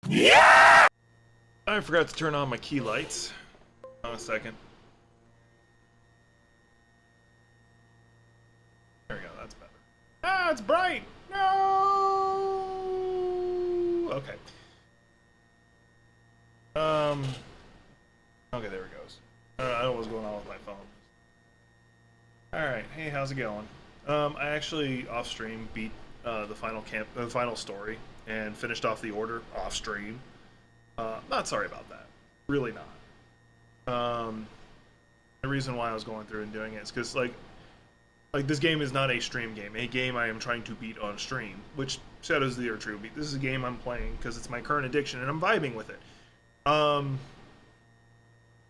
Yeah! I forgot to turn on my key lights. Hold on a second. There we go, that's better. Ah, it's bright! No! Okay. Okay, there it goes. I don't know what's going on with my phone. Alright, hey, how's it going? I actually, off-stream, beat the final story, and finished off the order off-stream. Not sorry about that. Really not. The reason why I was going through and doing it is because, like this game is not a stream game. A game I am trying to beat on stream, which Shadows of the Earth True beat. This is a game I'm playing because it's my current addiction, and I'm vibing with it.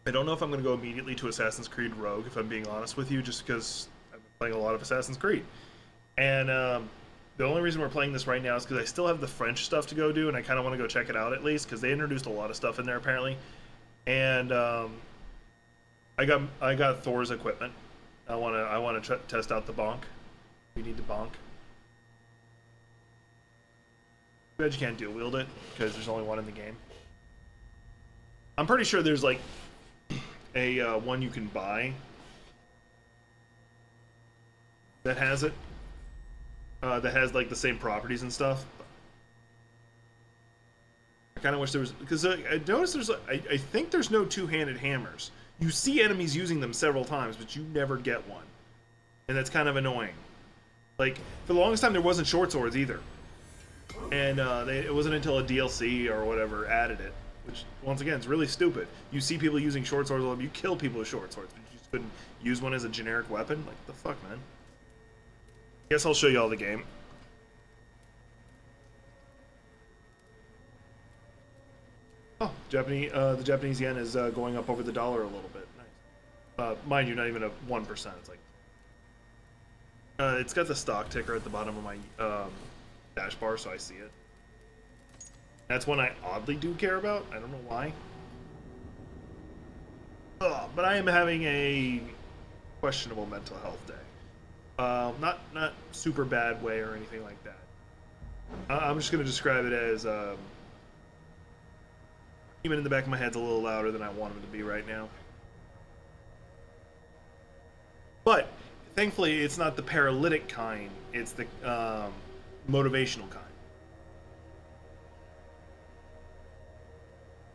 I don't know if I'm going to go immediately to Assassin's Creed Rogue, if I'm being honest with you, just because I've been playing a lot of Assassin's Creed. And the only reason we're playing this right now is because I still have the French stuff to go do, and I kind of want to go check it out at least, because they introduced a lot of stuff in there apparently. And I got Thor's equipment. I want to test out the bonk. We need the bonk. But you can't dual wield it because there's only one in the game. I'm pretty sure there's like a one you can buy that has it. That has like the same properties and stuff. I kind of wish there was, because I noticed there's I think there's no two-handed hammers. You see enemies using them several times, but you never get one, and that's kind of annoying. Like for the longest time, there wasn't short swords either, and it wasn't until a DLC or whatever added it, which once again is really stupid. You see people using short swords, you kill people with short swords, but you just couldn't use one as a generic weapon. Like the fuck, man. Guess I'll show you all the game. Oh, the Japanese yen is going up over the dollar a little bit. Nice. Mind you, not even a 1%. It's like it's got the stock ticker at the bottom of my dash bar, so I see it. That's one I oddly do care about. I don't know why. But I am having a questionable mental health day. Not super bad way or anything like that. I'm just gonna describe it as even in the back of my head's a little louder than I want him to be right now. But thankfully, it's not the paralytic kind. It's the motivational kind.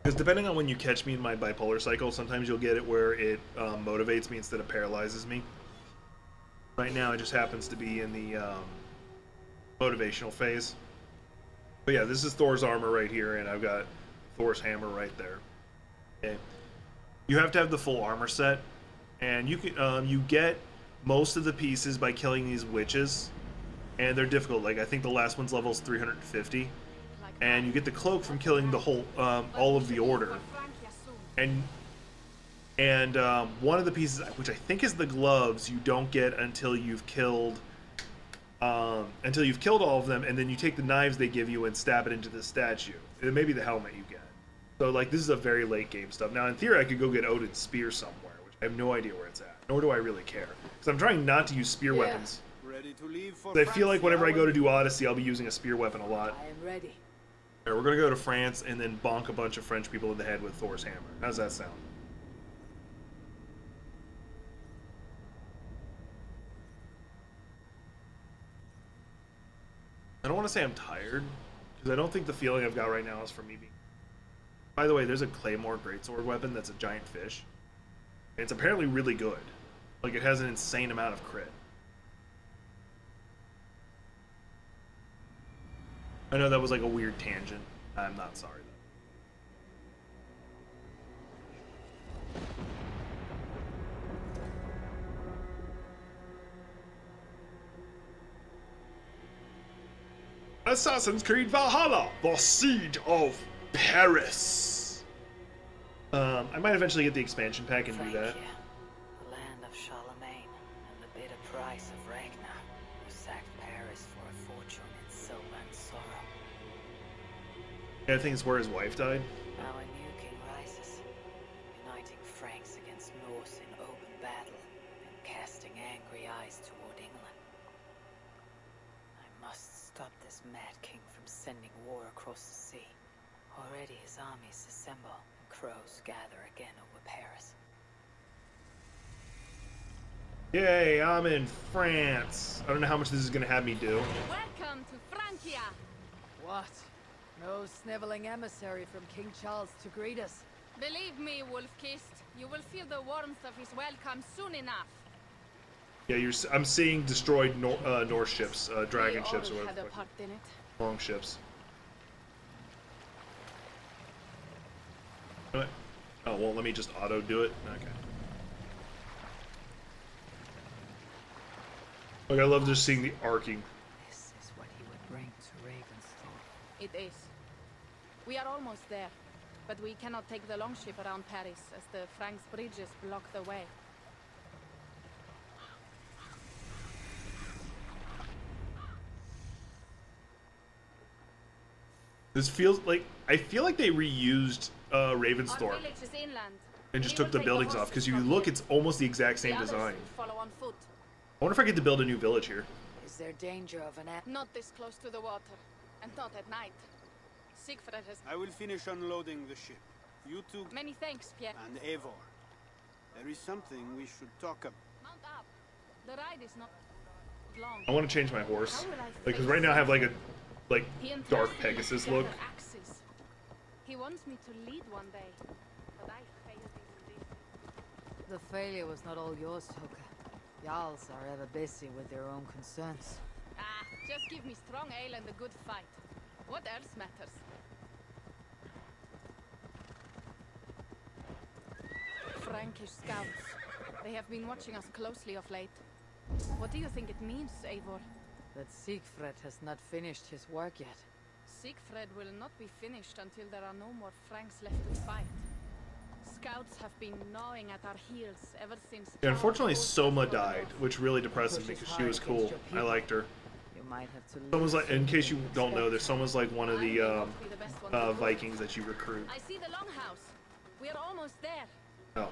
Because depending on when you catch me in my bipolar cycle, sometimes you'll get it where it motivates me instead of paralyzes me. Right now, it just happens to be in the motivational phase. But yeah, this is Thor's armor right here, and I've got Thor's hammer right there. Okay, you have to have the full armor set, and you can you get most of the pieces by killing these witches, and they're difficult. Like I think the last one's levels 350, and you get the cloak from killing the whole all of the order, and one of the pieces, which I think is the gloves, you don't get until you've killed all of them, and then you take the knives they give you and stab it into the statue. And maybe the helmet you get. So like this is a very late game stuff. Now in theory I could go get Odin's spear somewhere, which I have no idea where it's at. Nor do I really care, because I'm trying not to use spear weapons. Ready to leave for I feel like whenever I go to do Odyssey, I'll be using a spear weapon a lot. I am ready. Alright, we're gonna go to France and then bonk a bunch of French people in the head with Thor's hammer. How's that sound? I don't want to say I'm tired, because I don't think the feeling I've got right now is from me being... By the way, there's a Claymore greatsword weapon that's a giant fish. And it's apparently really good. Like, it has an insane amount of crit. I know that was like a weird tangent. I'm not sorry, though. Assassin's Creed Valhalla, the Siege of Paris. I might eventually get the expansion pack and do that. The land of Charlemagne and the bitter price of Ragnar, who sacked Paris for a fortune in silver and sorrow. Yeah, I think it's where his wife died. Now a new king rises, uniting Franks against Norse in open battle and casting angry eyes toward England. I must stop this mad king from sending war across the sea, Already his armies assemble, and crows gather again over Paris. Yay, I'm in France. I don't know how much this is gonna have me do. Welcome to Francia! What? No sniveling emissary from King Charles to greet us. Believe me, Wolf-Kissed, you will feel the warmth of his welcome soon enough. Yeah, I'm seeing destroyed Norse ships, dragon We ships, all or had a whatever. part in it. Long ships. What? Oh, well, let me just auto do it. Okay. Like, I love just seeing the arcing. This is what he would bring to Ravensthorpe. It is. We are almost there, but we cannot take the longship around Paris as the Franks bridges block the way. This feels like, I feel like they reused Our Ravensthorpe village is inland. and just We took will the take buildings off, horses because you from look, here. it's almost the exact The same others design. will follow on foot. I wonder if I get to build a new village here. Is there danger of an Not this close to the water, and not at night. Siegfried has... I will finish unloading the ship. You two Many thanks, Pierre. and Eivor. There is something we should talk about. Mount up. The ride is not long. I want to change my horse. How will I Because face right now I have like a, He and dark Thirsty Pegasus gather look. axes. He wants me to lead one day, but I failed in this. The failure was not all yours, Toka. Jarls are ever busy with their own concerns. Ah, just give me strong ale and a good fight. What else matters? Frankish scouts. They have been watching us closely of late. What do you think it means, Eivor? That Siegfried has not finished his work yet. Siegfried will not be finished until there are no more Franks left to fight. Scouts have been gnawing at our heels ever since... Yeah, unfortunately, Charles Soma Borgia died, which really depresses me because she was cool. I liked her. You might have to Someone's like, in case you listen don't know, there's respect. someone's like one of I may the not be the best one to do it. Vikings that you recruit. I see the longhouse. We are almost there. Oh,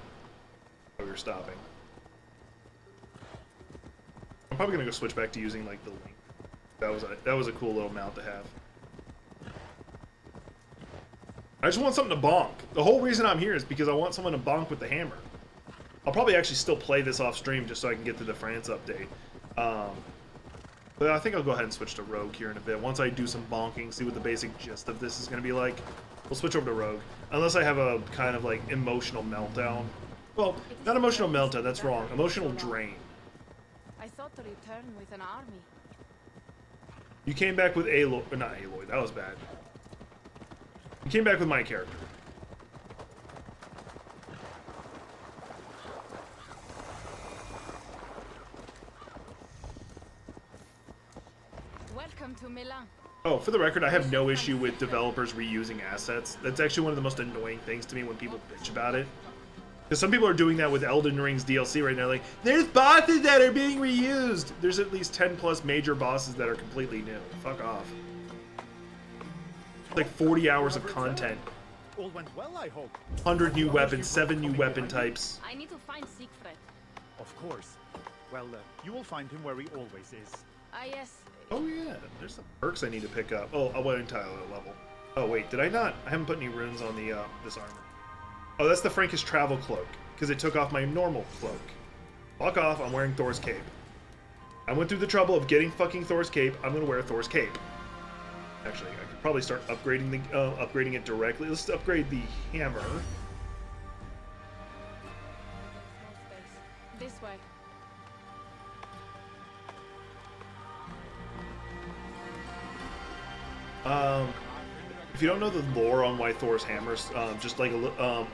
oh, you're stopping. I'm probably gonna go switch back to using like the link. That was a cool little mount to have. I just want something to bonk. The whole reason I'm here is because I want someone to bonk with the hammer. I'll probably actually still play this off stream just so I can get to the France update. But I think I'll go ahead and switch to Rogue here in a bit. Once I do some bonking, see what the basic gist of this is going to be like, we'll switch over to Rogue. Unless I have a kind of like emotional meltdown. Well, not emotional meltdown, that's wrong. Emotional drain. I thought to return with an army. You came back with Aloy, or not Aloy, that was bad. You came back with my character. Welcome to Milan. Oh, for the record, I have no issue with developers reusing assets. That's actually one of the most annoying things to me when people bitch about it. Because some people are doing that with Elden Ring's DLC right now. Like, there's bosses that are being reused! There's at least 10 plus major bosses that are completely new. Fuck off. Like 40 hours of content. All went well, I hope. 100 new weapons, 7 new weapon types. I need to find Siegfried. Of course. Well, you will find him where he always is. Ah, yes. Oh yeah, there's some perks I need to pick up. Oh, I'll wait until I level. Oh wait, did I not? I haven't put any runes on the this armor. Oh, that's the Frankish travel cloak, because it took off my normal cloak. Fuck off, I'm wearing Thor's cape. I went through the trouble of getting fucking Thor's cape, I'm gonna wear Thor's cape. Actually, I could probably start upgrading upgrading it directly. Let's upgrade the hammer. No space. This way. If you don't know the lore on why Thor's hammer's just like a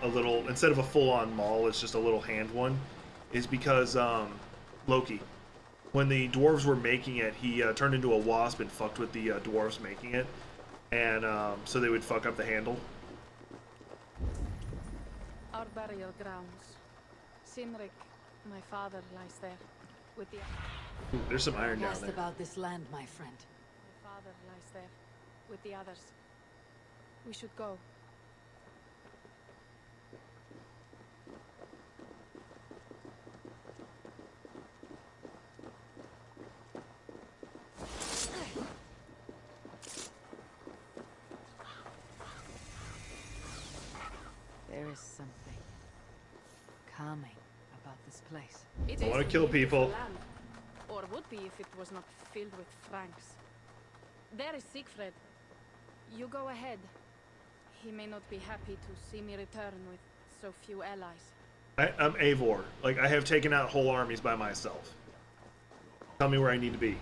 little, instead of a full-on maul, it's just a little hand one, is because Loki, when the dwarves were making it, he turned into a wasp and fucked with the dwarves making it, and so they would fuck up the handle. Our burial grounds. Sinrik, my father, lies there. With the... Ooh, there's some iron down Asked there. about this land, my friend. My father lies there. With the others. We should go. There is something calming about this place. It I is wanna a kill beautiful people. land, or would be if it was not filled with Franks. There is Siegfried. You go ahead. He may not be happy to see me return with so few allies. I'm Eivor. Like, I have taken out whole armies by myself. Tell me where I need to be.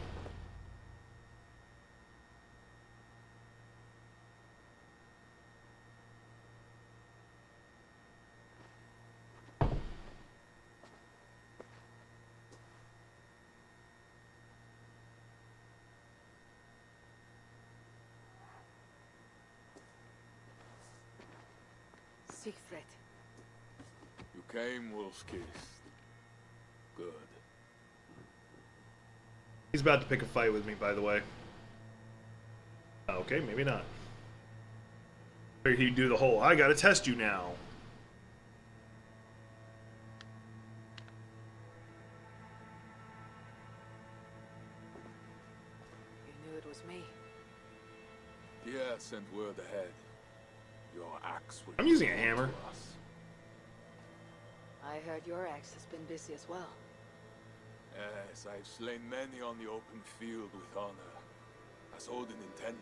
Siegfried. You came, Wolf-Kissed. Good. He's about to pick a fight with me, by the way. Okay, maybe not. Figured he'd do the whole, I gotta test you now. You knew it was me. Yeah, sent word ahead. Your axe will I'm using a be hammer. to us. I heard your axe has been busy as well. Yes, I've slain many on the open field with honor, as Odin intended.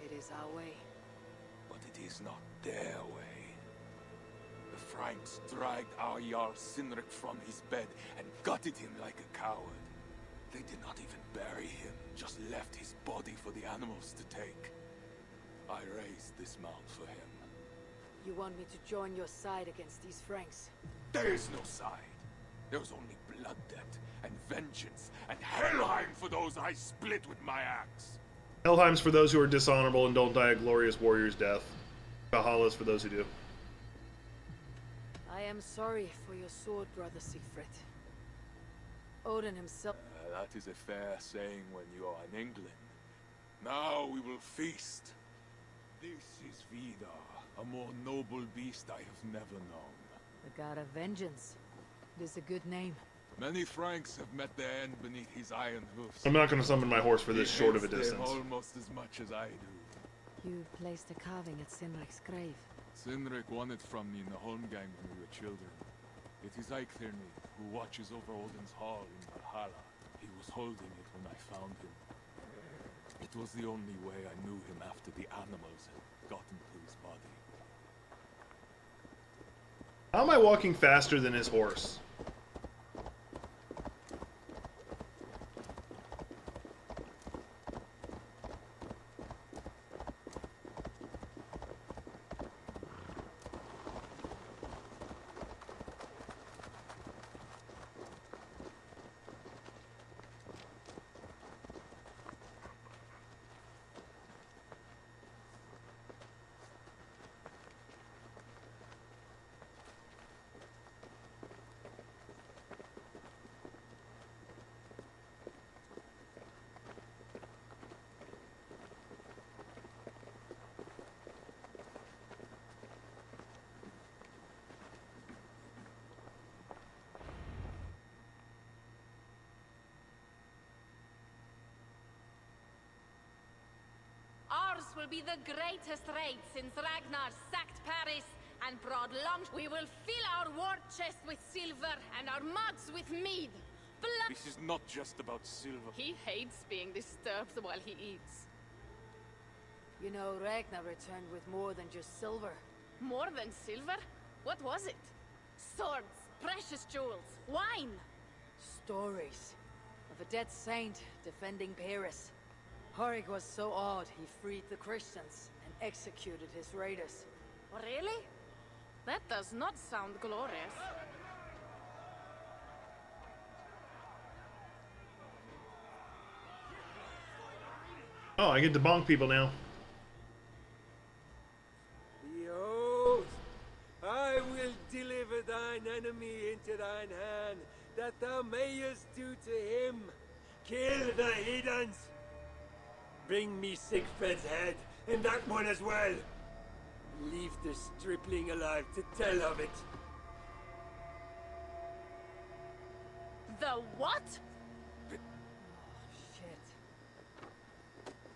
It is our way. But it is not their way. The Franks dragged our Jarl Sinric from his bed and gutted him like a coward. They did not even bury him, just left his body for the animals to take. I raised this mound for him. You want me to join your side against these Franks? There is no side. There is only blood debt and vengeance and Helheim for those I split with my axe. Helheim's for those who are dishonorable and don't die a glorious warrior's death. Valhalla's for those who do. I am sorry for your sword, brother Siegfried. Odin himself. That is a fair saying when you are in England. Now we will feast. This is Vidar, a more noble beast I have never known. The god of vengeance. It is a good name. Many Franks have met their end beneath his iron hoofs. I'm not going to summon my horse for this He short of a hates them distance. almost as much as I do. You placed a carving at Sinric's grave. Sinric won it from me in the Holmgang when we were children. It is Eiktherni, who watches over Odin's hall in Valhalla. He was holding it when I found him. It was the only way I knew him after the animals had gotten to his body. How am I walking faster than his horse? Ours will be the greatest raid since Ragnar sacked Paris and brought long. We will fill our war chest with silver and our mugs with mead. Blood. This is not just about silver. He hates being disturbed while he eats. You know, Ragnar returned with more than just silver. More than silver? What was it? Swords, precious jewels, wine. Stories of a dead saint defending Paris. Horik was so awed he freed the Christians and executed his raiders. Really? That does not sound glorious. Oh, I get to bonk people now. Behold, I will deliver thine enemy into thine hand, that thou mayest do to him. Kill the heathens. Bring me Siegfried's head, and that one as well. Leave the stripling alive to tell of it. The what? Shit.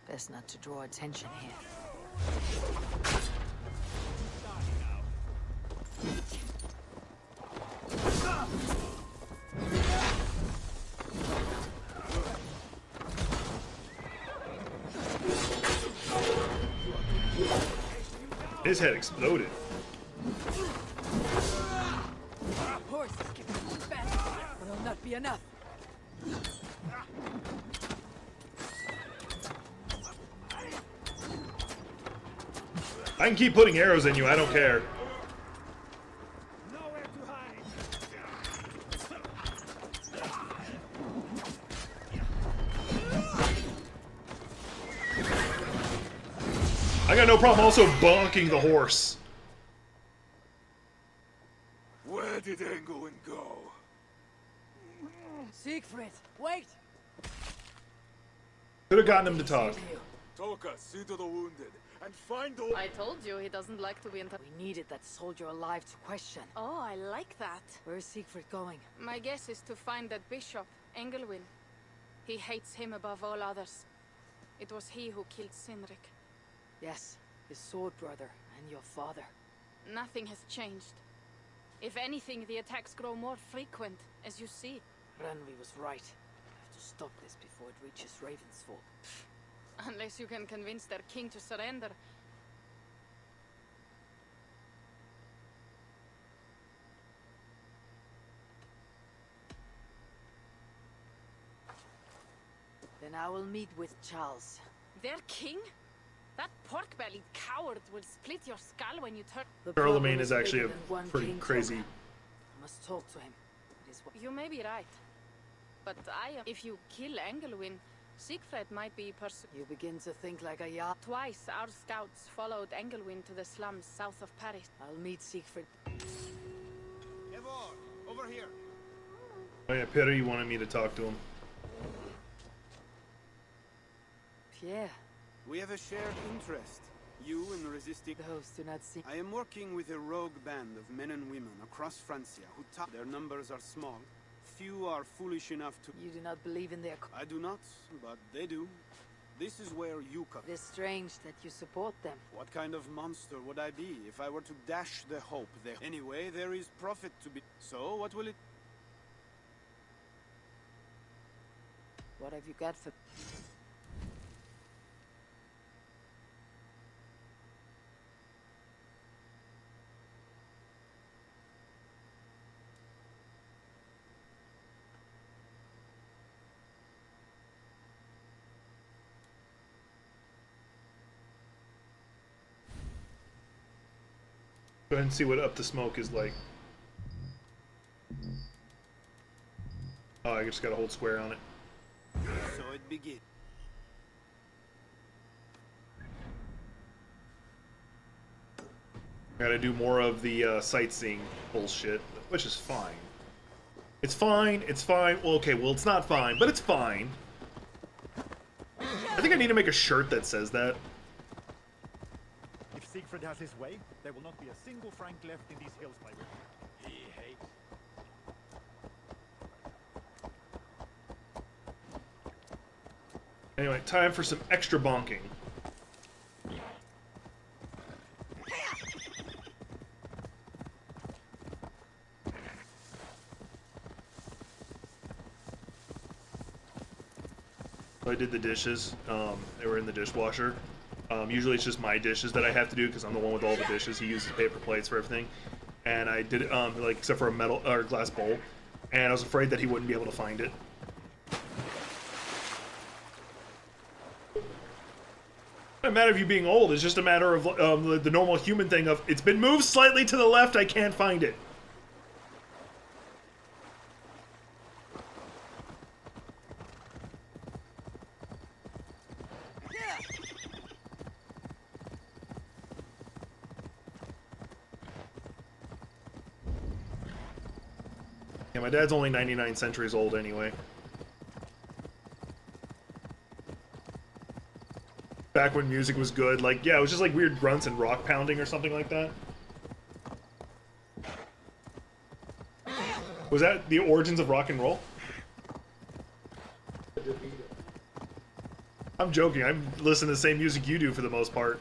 Best not to draw attention here. His head exploded. Horse is getting fast, but it'll not be enough. I can keep putting arrows in you, I don't care. Nowhere to hide. I got no problem also bonking the horse. Where did Engelwin go? Siegfried, wait! Could have gotten him to talk. Save you. Toka, see to the wounded, and find the... I told you he doesn't like to be in. We needed that soldier alive to question. Oh, I like that. Where's Siegfried going? My guess is to find that bishop, Engelwin. He hates him above all others. It was he who killed Sinrik. Yes, his sword brother and your father. Nothing has changed. If anything, the attacks grow more frequent, as you see. Renly was right. We have to stop this before it reaches Ravensfall. Unless you can convince their king to surrender. Then I will meet with Charles. Their king? That pork-bellied coward will split your skull when you turn. The Charlemagne problem is actually bigger a than one pretty king, crazy. Toka. I must talk to him. It is what You may be right. But if you kill Engelwin, Siegfried might be you begin to think like a yacht. Twice our scouts followed Engelwin to the slums south of Paris. I'll meet Siegfried. Eivor, over here. Oh yeah, Peter, you wanted me to talk to him. Pierre, We have a shared interest. You in resisting... those do not seem... I am working with a rogue band of men and women across Francia who their numbers are small. Few are foolish enough to... You do not believe in their... I do not, but they do. This is where you come. It is strange that you support them. What kind of monster would I be if I were to dash the hope there? Anyway, there is profit to be... So, what will it... What have you got for... Go ahead and see what Up the Smoke is like. Oh, I just gotta hold square on it. So it begins. Gotta do more of the sightseeing bullshit, which is fine. It's fine, it's fine. Well, okay, well, it's not fine, but it's fine. I think I need to make a shirt that says that. If Siegfried has his way, there will not be a single Frank left in these hills by river. He hates. Anyway, time for some extra bonking. So I did the dishes. They were in the dishwasher. Usually it's just my dishes that I have to do because I'm the one with all the dishes. He uses paper plates for everything. And I did it, like, except for a metal or glass bowl. And I was afraid that he wouldn't be able to find it. Not a matter of you being old. It's just a matter of the normal human thing of, it's been moved slightly to the left, I can't find it. Yeah, my dad's only 99 centuries old anyway. Back when music was good, like, yeah, it was just like weird grunts and rock pounding or something like that. Was that the origins of rock and roll? I'm joking, I listen to the same music you do for the most part.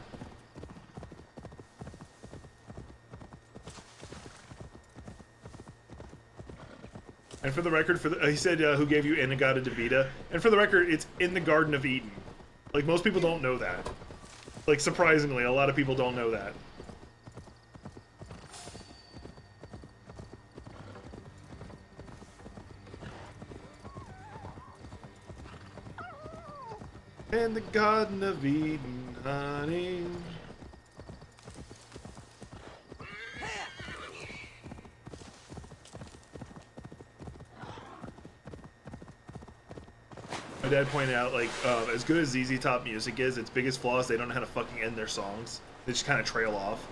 And for the record, he said, who gave you Inagata Devita? And for the record, it's in the Garden of Eden. Like, most people don't know that. Like, surprisingly, a lot of people don't know that. And the Garden of Eden, honey. My dad pointed out, like, as good as ZZ Top music is, its biggest flaw is they don't know how to fucking end their songs. They just kind of trail off.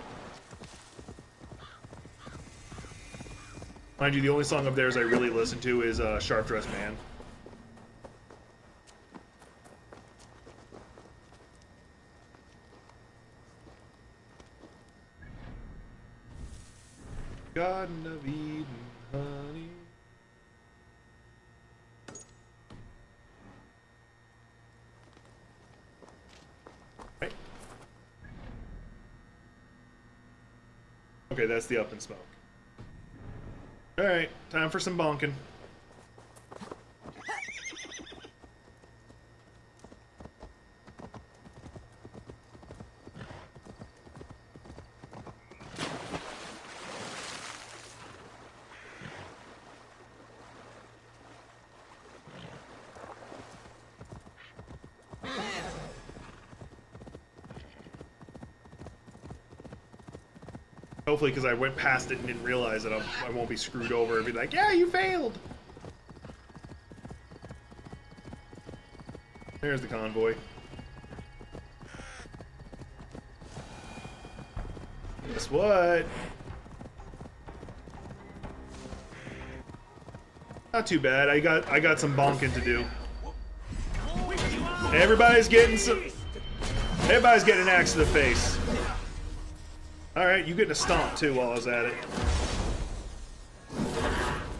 Mind you, the only song of theirs I really listen to is Sharp Dressed Man. Garden of Eden, honey. Right. Okay, that's the up and smoke. Alright, time for some bonking. Hopefully, because I went past it and didn't realize that I won't be screwed over and be like, yeah, you failed! There's the convoy. Guess what? Not too bad. I got some bonking to do. Everybody's getting an axe to the face. Alright, you getting a stomp too while I was at it.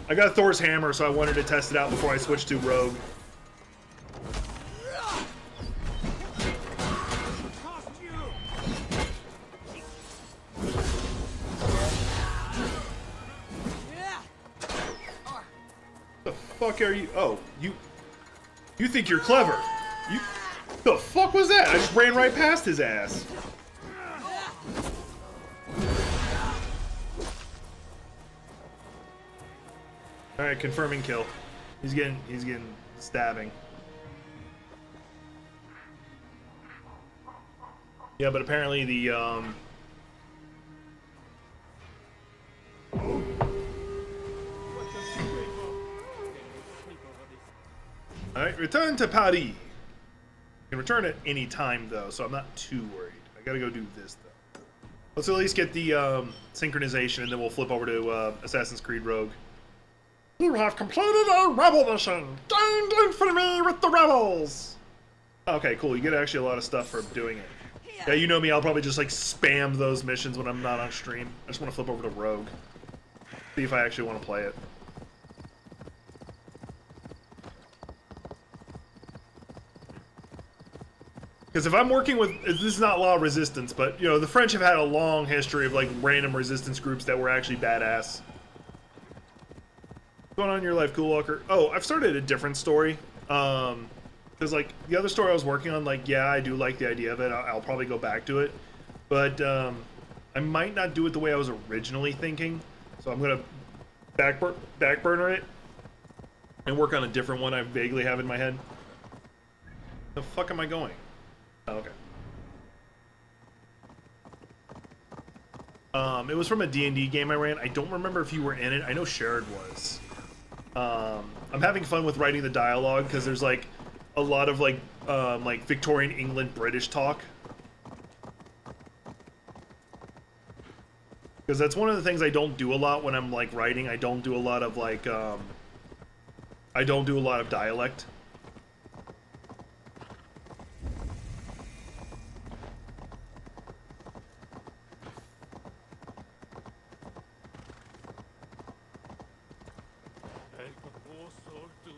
I got Thor's hammer, so I wanted to test it out before I switched to Rogue. The fuck are you? Oh, you think you're clever. The fuck was that? I just ran right past his ass. Alright, confirming kill. He's getting stabbing. Yeah, but apparently the Alright, return to Paris. You can return at any time though, so I'm not too worried. I gotta go do this though. Let's at least get the synchronization and then we'll flip over to Assassin's Creed Rogue. You have completed a rebel mission! Gained infamy with the rebels! Okay, cool. You get actually a lot of stuff for doing it. Yeah, you know me, I'll probably just like spam those missions when I'm not on stream. I just want to flip over to Rogue. See if I actually want to play it. Because if I'm working with, this is not Law Resistance, but you know, the French have had a long history of like random resistance groups that were actually badass. What's going on in your life, Cool Walker? Oh, I've started a different story. Because like the other story I was working on, like yeah, I do like the idea of it. I'll probably go back to it, but I might not do it the way I was originally thinking. So I'm gonna back burner it and work on a different one I vaguely have in my head. The fuck am I going? Oh, okay. It was from a D&D game I ran. I don't remember if you were in it. I know Sherrod was. I'm having fun with writing the dialogue because there's like a lot of like Victorian England British talk. Because that's one of the things I don't do a lot when I'm like writing. I don't do a lot of like I don't do a lot of dialect.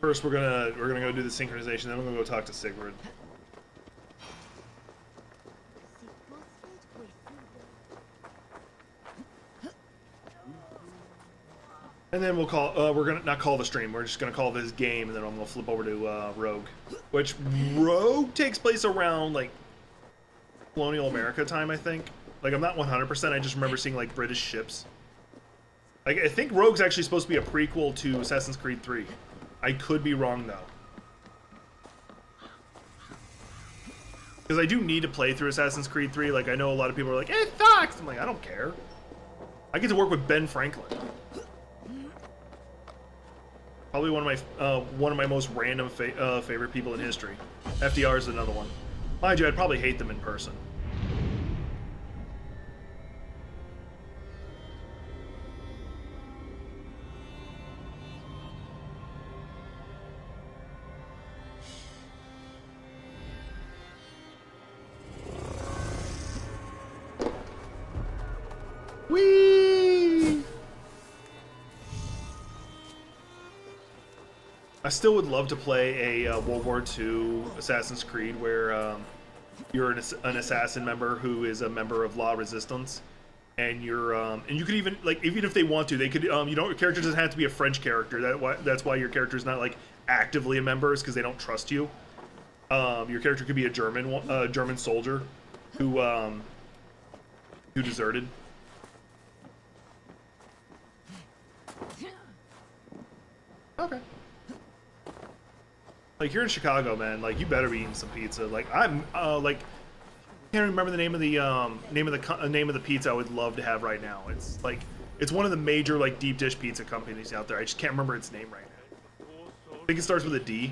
First, we're gonna go do the synchronization. Then we're gonna go talk to Sigurd. And then we'll call. We're gonna not call the stream. We're just gonna call this game, and then I'm gonna flip over to Rogue, which Rogue takes place around like colonial America time, I think. Like I'm not 100%. I just remember seeing like British ships. Like I think Rogue's actually supposed to be a prequel to Assassin's Creed 3. I could be wrong though. Because I do need to play through Assassin's Creed 3. Like I know a lot of people are like, "It sucks." I'm like, I don't care. I get to work with Ben Franklin. Probably one of my most random favorite people in history. FDR is another one. Mind you, I'd probably hate them in person. Whee! I still would love to play a World War II Assassin's Creed where you're an assassin member who is a member of La Resistance, and you're and you could even like even if they want to, they could you know your character doesn't have to be a French character. That's why your character is not like actively a member, is because they don't trust you. Your character could be a German soldier who deserted. Okay. Like you're in Chicago, man. Like you better be eating some pizza. Like I'm like can't remember the name of the pizza I would love to have right now. It's like it's one of the major like deep dish pizza companies out there. I just can't remember its name right now. I think it starts with a D.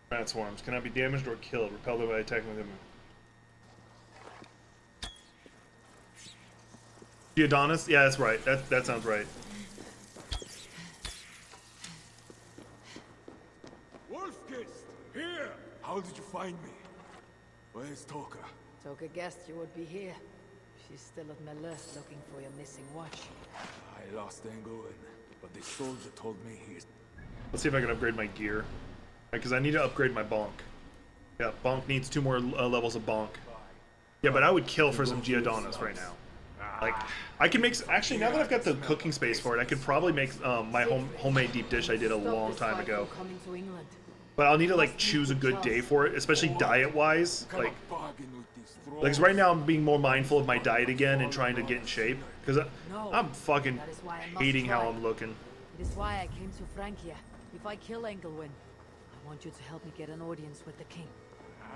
Rat swarms cannot be damaged or killed. Repelled by attacking them. Geodonis? Yeah, that's right. That sounds right. Wolfkist! Here! How did you find me? Where's Toka? Toka guessed you would be here. She's still at Melus looking for your missing watch. I lost Engoen, but the soldier told me he's... Let's see if I can upgrade my gear. Because I need to upgrade my bonk. Yeah, bonk needs 2 more levels of bonk. Yeah, but I would kill for some Geodonis right now. Like, I can make... Actually, now that I've got the cooking space for it, I could probably make my homemade deep dish I did a long time ago. But I'll need to, like, choose a good day for it, especially diet-wise. Like, because right now I'm being more mindful of my diet again and trying to get in shape. Because I'm fucking hating how I'm looking. It is why I came to Francia. If I kill Engelwin, I want you to help me get an audience with the king.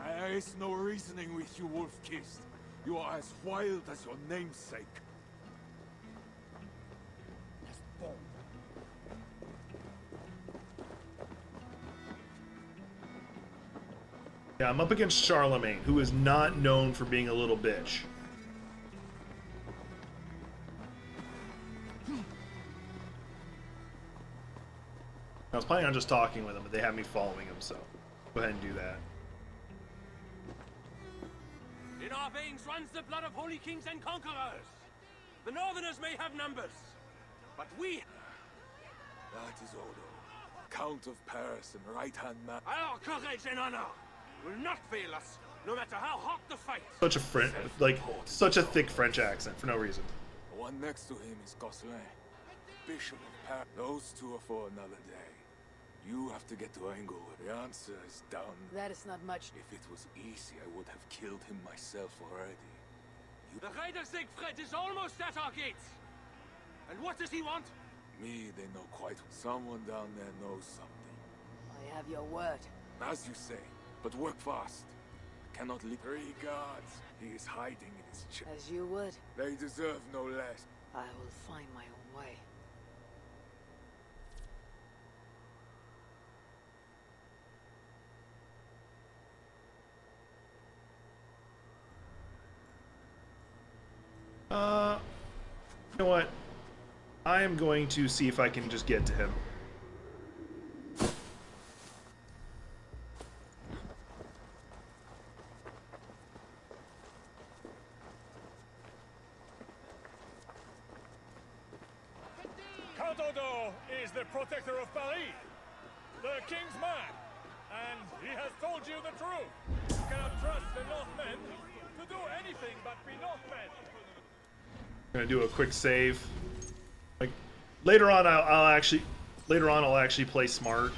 There is no reasoning with you, Wolfkist. You are as wild as your namesake. Yeah, I'm up against Charlemagne, who is not known for being a little bitch. I was planning on just talking with him, but they have me following him, so go ahead and do that. In our veins runs the blood of holy kings and conquerors. The Northerners may have numbers, but we... That is Odo, Count of Paris and right-hand man. Our courage and honor will not fail us, no matter how hot the fight. Such a thick French accent for no reason. The one next to him is Gosselin, Bishop of Paris. Those two are for another day. You have to get to Englewood. The answer is down. That is not much. If it was easy, I would have killed him myself already. The Raider Siegfried is almost at our gates. And what does he want? Me, they know quite. Someone down there knows something. I have your word. As you say, but work fast. I cannot leave 3 guards. He is hiding in his chest. As you would. They deserve no less. I will find my own way. You know what? I am going to see if I can just get to him. Count Odo is the protector of Paris, the king's man. And he has told you the truth. You cannot trust the Northmen to do anything but be Northmen. I'm gonna do a quick save. Like later on, I'll actually play smart.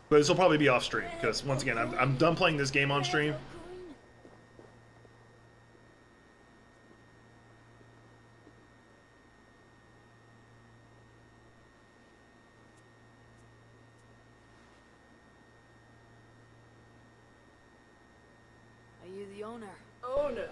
But this will probably be off stream because once again, I'm done playing this game on stream. Are you the owner? Oh no.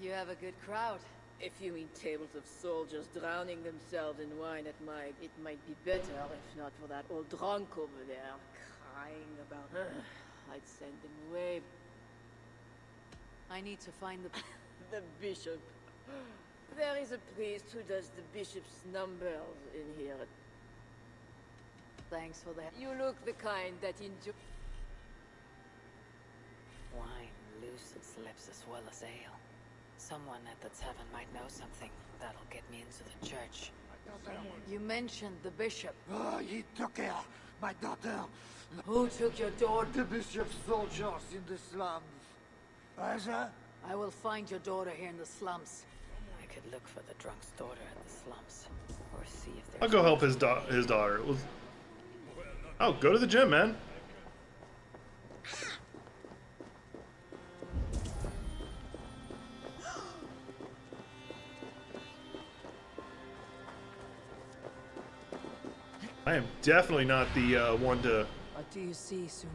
You have a good crowd. If you mean tables of soldiers drowning themselves in wine at my... It might be better if not for that old drunk over there, crying about... I'd send him away. I need to find the... The bishop. There is a priest who does the bishop's numbers in here. Thanks for that. You look the kind that enjoy... Wine loosens lips as well as ale. Someone at the tavern might know something that'll get me into the church. You mentioned the bishop. Oh, he took her, my daughter. Who took your daughter? The bishop's soldiers in the slums. Either? I will find your daughter here in the slums. I could look for the drunk's daughter at the slums, or see if there's... I'll go help his daughter. Oh, go to the gym, man. I am definitely not the one to... What do you see, Sunan?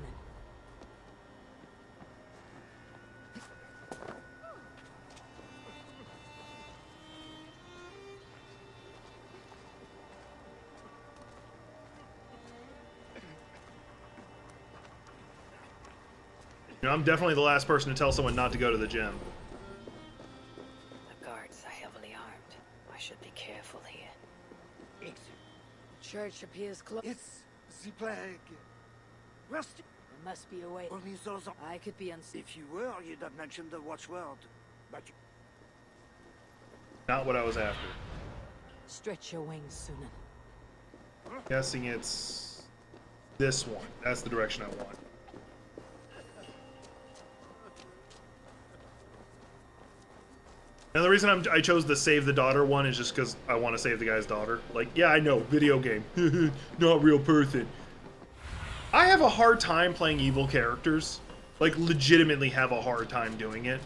You know, I'm definitely the last person to tell someone not to go to the gym. The guards are heavily armed. I should be careful here. Church appears close. It's the plague. Rest. There must be a way. Only those are... I could be unsafe. If you were, you'd have mentioned the watchword. But you... Not what I was after. Stretch your wings, Sunan. Guessing it's this one. That's the direction I want. And the reason I chose the save the daughter one is just because I want to save the guy's daughter. Like, yeah, I know, video game, not real person. I have a hard time playing evil characters. Like, legitimately have a hard time doing it.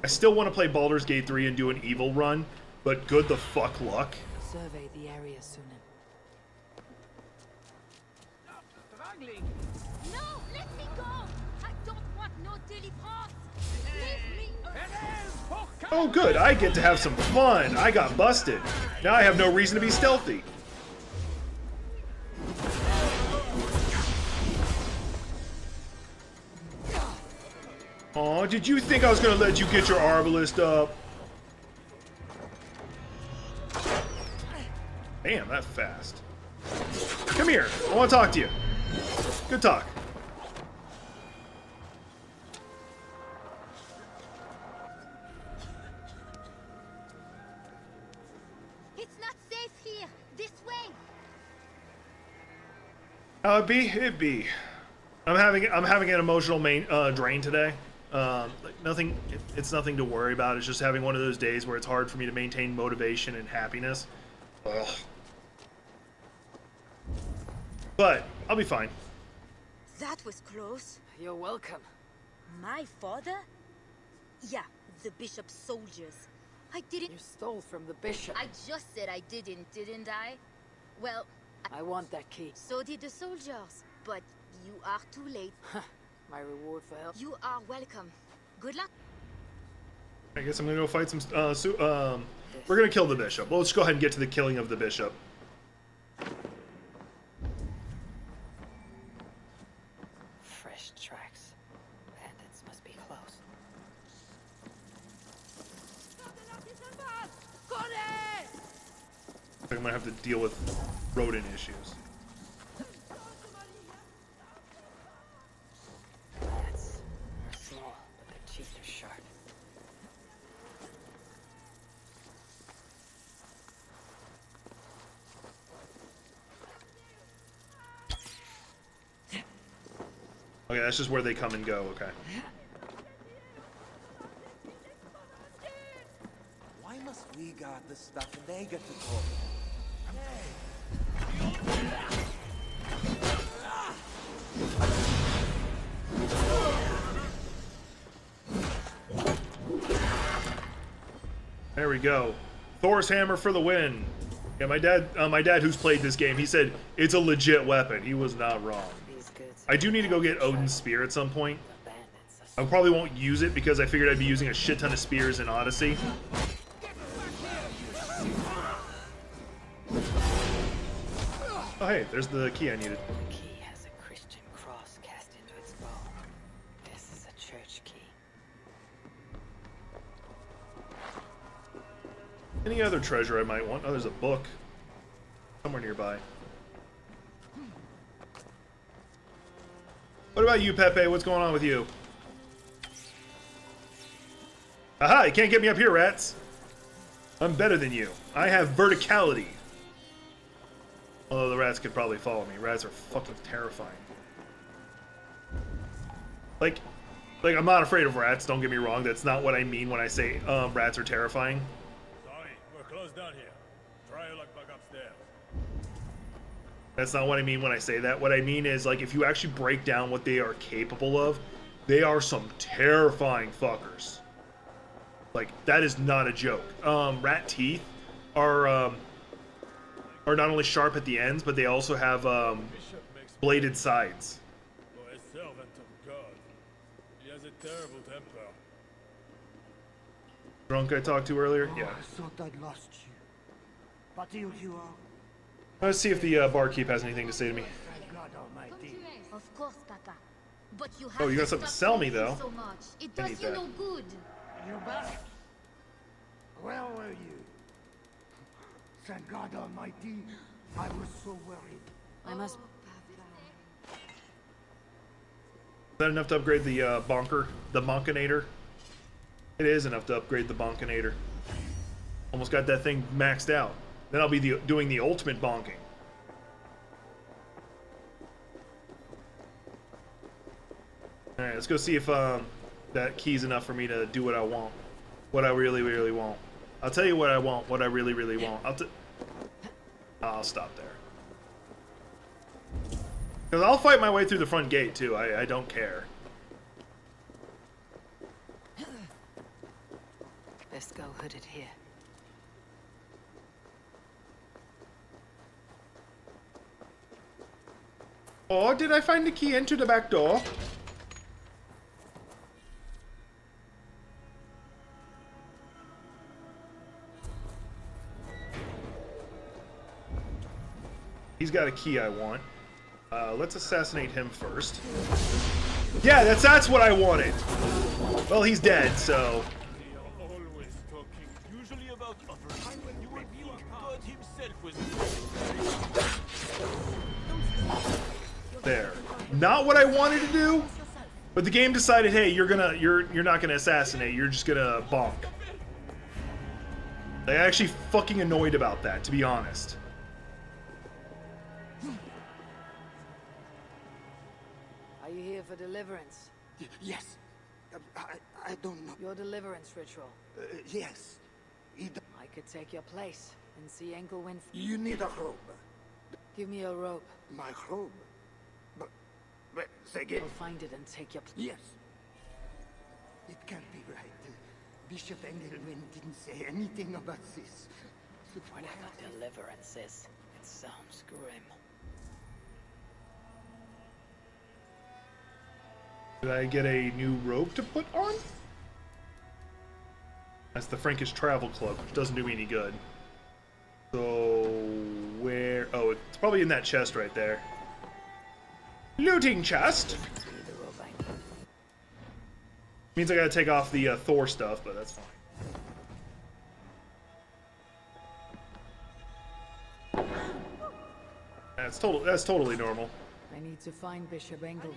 I still want to play Baldur's Gate 3 and do an evil run, but good the fuck luck. Survey the area, Sunan. No, let me go! I don't want no daily pass! Leave me alone! Oh good, I get to have some fun. I got busted. Now I have no reason to be stealthy. Aw, did you think I was gonna let you get your arbalist up? Damn, that fast. Come here, I wanna talk to you. Good talk. It's not safe here! This way! It'd be. I'm having an emotional drain today. Like nothing. It's nothing to worry about. It's just having one of those days where it's hard for me to maintain motivation and happiness. Ugh. But I'll be fine. That was close. You're welcome. My father? Yeah, the bishop's soldiers. I didn't... You stole from the bishop. I just said I didn't I? Well, I want that key. so did the soldiers. But you are too late. My reward for help. You are welcome. Good luck. I guess I'm gonna go fight some. We're gonna kill the bishop. Well, let's go ahead and get to the killing of the bishop. Fresh tracks. Bandits must be close. I'm gonna have to deal with rodent issues. Bats are small, but they're Okay, that's just where they come and go. Okay. Why must we guard the stuff and they get to talk? There we go. Thor's hammer for the win. Yeah, my dad who's played this game, he said it's a legit weapon. He was not wrong. I do need to go get Odin's spear at some point. I probably won't use it because I figured I'd be using a shit ton of spears in Odyssey. Oh hey, there's the key I needed. The key has a Christian cross cast into its bow. This is a church key. Any other treasure I might want? Oh, there's a book. Somewhere nearby. What about you, Pepe? What's going on with you? Aha! You can't get me up here, rats! I'm better than you. I have verticality. Although the rats could probably follow me. Rats are fucking terrifying. Like, I'm not afraid of rats, don't get me wrong. That's not what I mean when I say rats are terrifying. Sorry, we're close down here. Try your luck back upstairs. That's not what I mean when I say that. What I mean is, like, if you actually break down what they are capable of, they are some terrifying fuckers. Like, that is not a joke. Rat teeth are not only sharp at the ends, but they also have bladed sides. For a servant of God, he has a terrible temper. Drunk I talked to earlier? Yeah. I thought I'd lost you. But here you are. Let's see if the barkeep has anything to say to me. Thank God Almighty. Of course, Papa. But you have Oh, you got to something to stop sell me, thinking though. So much. It I does need you that. no good. You back? Where were you? Thank God Almighty. I was so worried. I must... Is that enough to upgrade the the Bonkinator? It is enough to upgrade the Bonkinator. Almost got that thing maxed out. Then I'll be doing the ultimate bonking. Alright, let's go see if that key's enough for me to do what I want. What I really, really want. I'll tell you what I want, what I really, really want. I'll stop there. Because I'll fight my way through the front gate, too. I don't care. Best go hooded here. Oh, did I find the key into the back door? He's got a key I want. Let's assassinate him first. Yeah, that's what I wanted. Well, he's dead, so... They are always talking, usually about others. You will be God himself was... There. Not what I wanted to do, but the game decided, hey, you're not gonna assassinate, you're just gonna bonk. I'm actually fucking annoyed about that, to be honest. Are you here for deliverance? Yes. I don't know. Your deliverance ritual. Yes. I could take your place and see Engelwin. You need a robe. Give me a rope. My robe? But say again. I'll find it and take your place. Yes. It can't be right. Bishop Engelwin didn't say anything about this. Whatever deliverance is, it sounds grim. Did I get a new robe to put on? That's the Frankish Travel Club, which doesn't do me any good. So, where... Oh, it's probably in that chest right there. Looting chest! Means I gotta take off the Thor stuff, but that's fine. That's totally normal. I need to find Bishop Engelwin.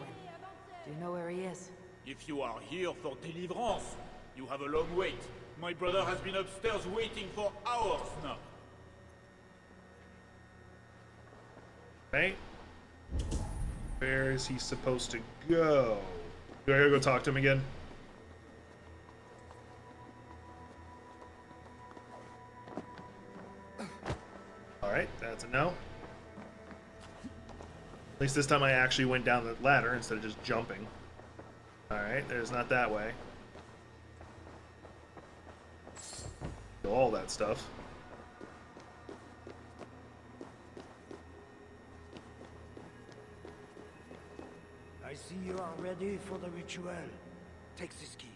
Do you know where he is? If you are here for deliverance, you have a long wait. My brother has been upstairs waiting for hours now. Right? Where is he supposed to go? Do I gotta go talk to him again? Alright, that's a no. At least this time I actually went down the ladder instead of just jumping. Alright, there's not that way. All that stuff. I see you are ready for the ritual. Take this key.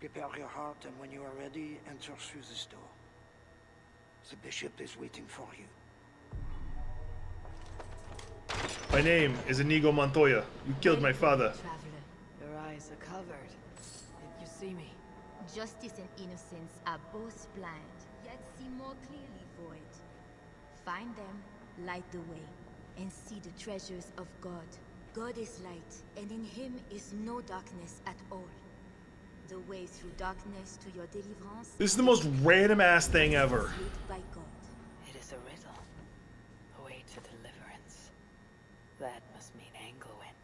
Prepare your heart, and when you are ready, enter through this door. The bishop is waiting for you. My name is Inigo Montoya. You killed my father. Traveler, your eyes are covered. Did you see me? Justice and innocence are both blind, yet see more clearly for it. Find them, light the way, and see the treasures of God. God is light, and in him is no darkness at all. The way through darkness to your deliverance. This is the most random ass thing ever. Lit by God. It is a riddle. The way to deliverance. That must mean Anglewen.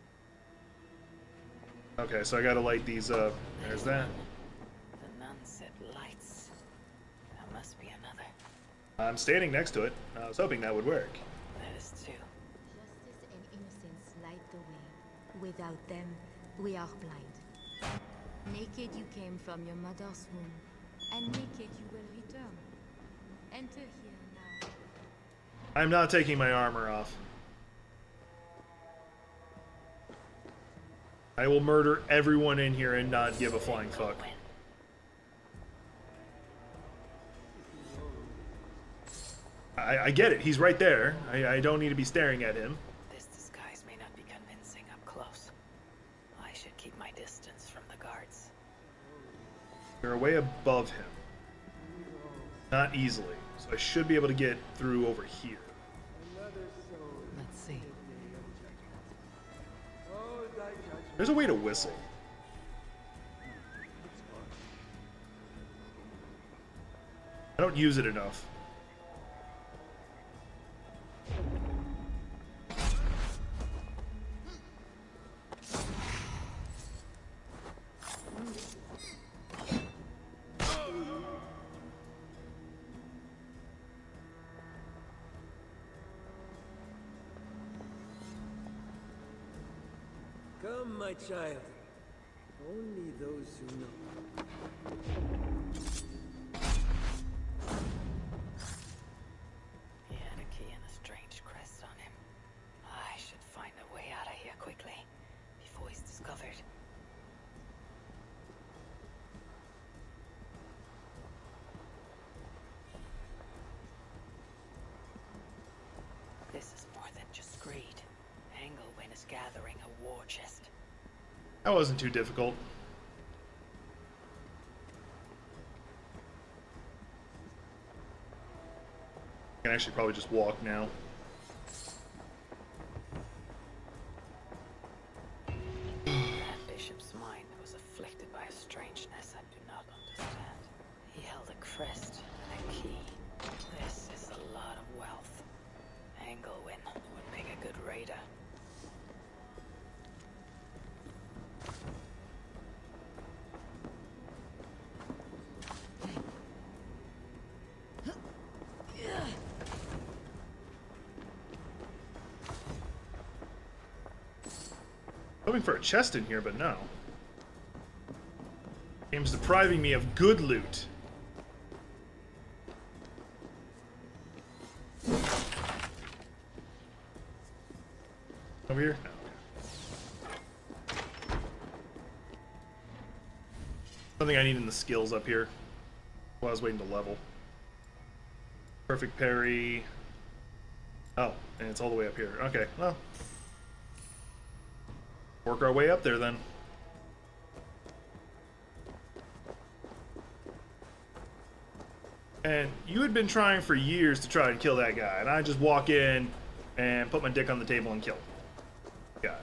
Okay, so I gotta light these up. There's that. The nun said lights. There must be another. I'm standing next to it. I was hoping that would work. That is two. Justice and innocence light the way. Without them, we are blind. Naked you came from your mother's womb, and naked you will return. Enter here now. I'm not taking my armor off. I will murder everyone in here and not give a flying fuck. I get it. He's right there. I don't need to be staring at him. This disguise may not be convincing up close. I should keep my distance from the guards. You're way above him. Not easily. So I should be able to get through over here. Let's see. There's a way to whistle. I don't use it enough. Come, my child. Only those who know. He had a key and a strange crest on him. I should find a way out of here quickly, before he's discovered. This is more than just greed. Anglewen is gathering a war chest. That wasn't too difficult. I can actually probably just walk now. That bishop's mind was afflicted by a strangeness I do not understand. He held a crest and a key. This is a lot of wealth. Anglewen would make a good raider. Hoping for a chest in here, but no. Game's depriving me of good loot. Over here? No. Something I need in the skills up here. While I was waiting to level. Perfect parry. Oh, and it's all the way up here. Okay, well. Work our way up there then. And you had been trying for years to try and kill that guy, and I just walk in and put my dick on the table and kill him. God.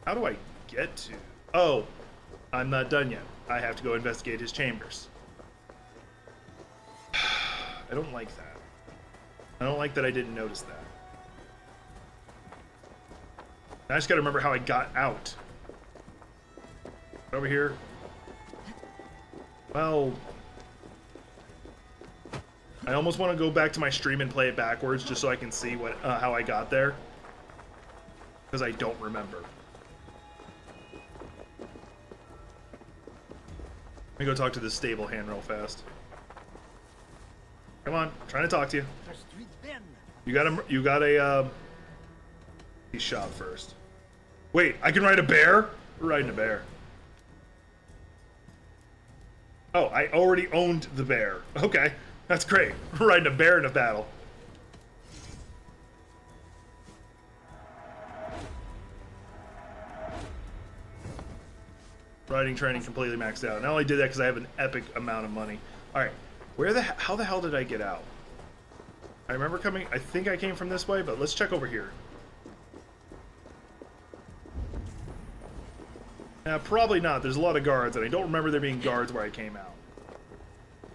How do I get to... Oh, I'm not done yet. I have to go investigate his chambers. I don't like that. I don't like that I didn't notice that. I just gotta remember how I got out. Over here. Well, I almost want to go back to my stream and play it backwards just so I can see what how I got there. Because I don't remember. Let me go talk to this stable hand real fast. Come on, I'm trying to talk to you. You got a he's shot first. Wait, I can ride a bear? We're riding a bear. Oh, I already owned the bear. Okay, that's great. We're riding a bear in a battle. Riding training completely maxed out. And I only did that because I have an epic amount of money. Alright, how the hell did I get out? I remember coming, I think I came from this way, but let's check over here. Probably not. There's a lot of guards, and I don't remember there being guards where I came out.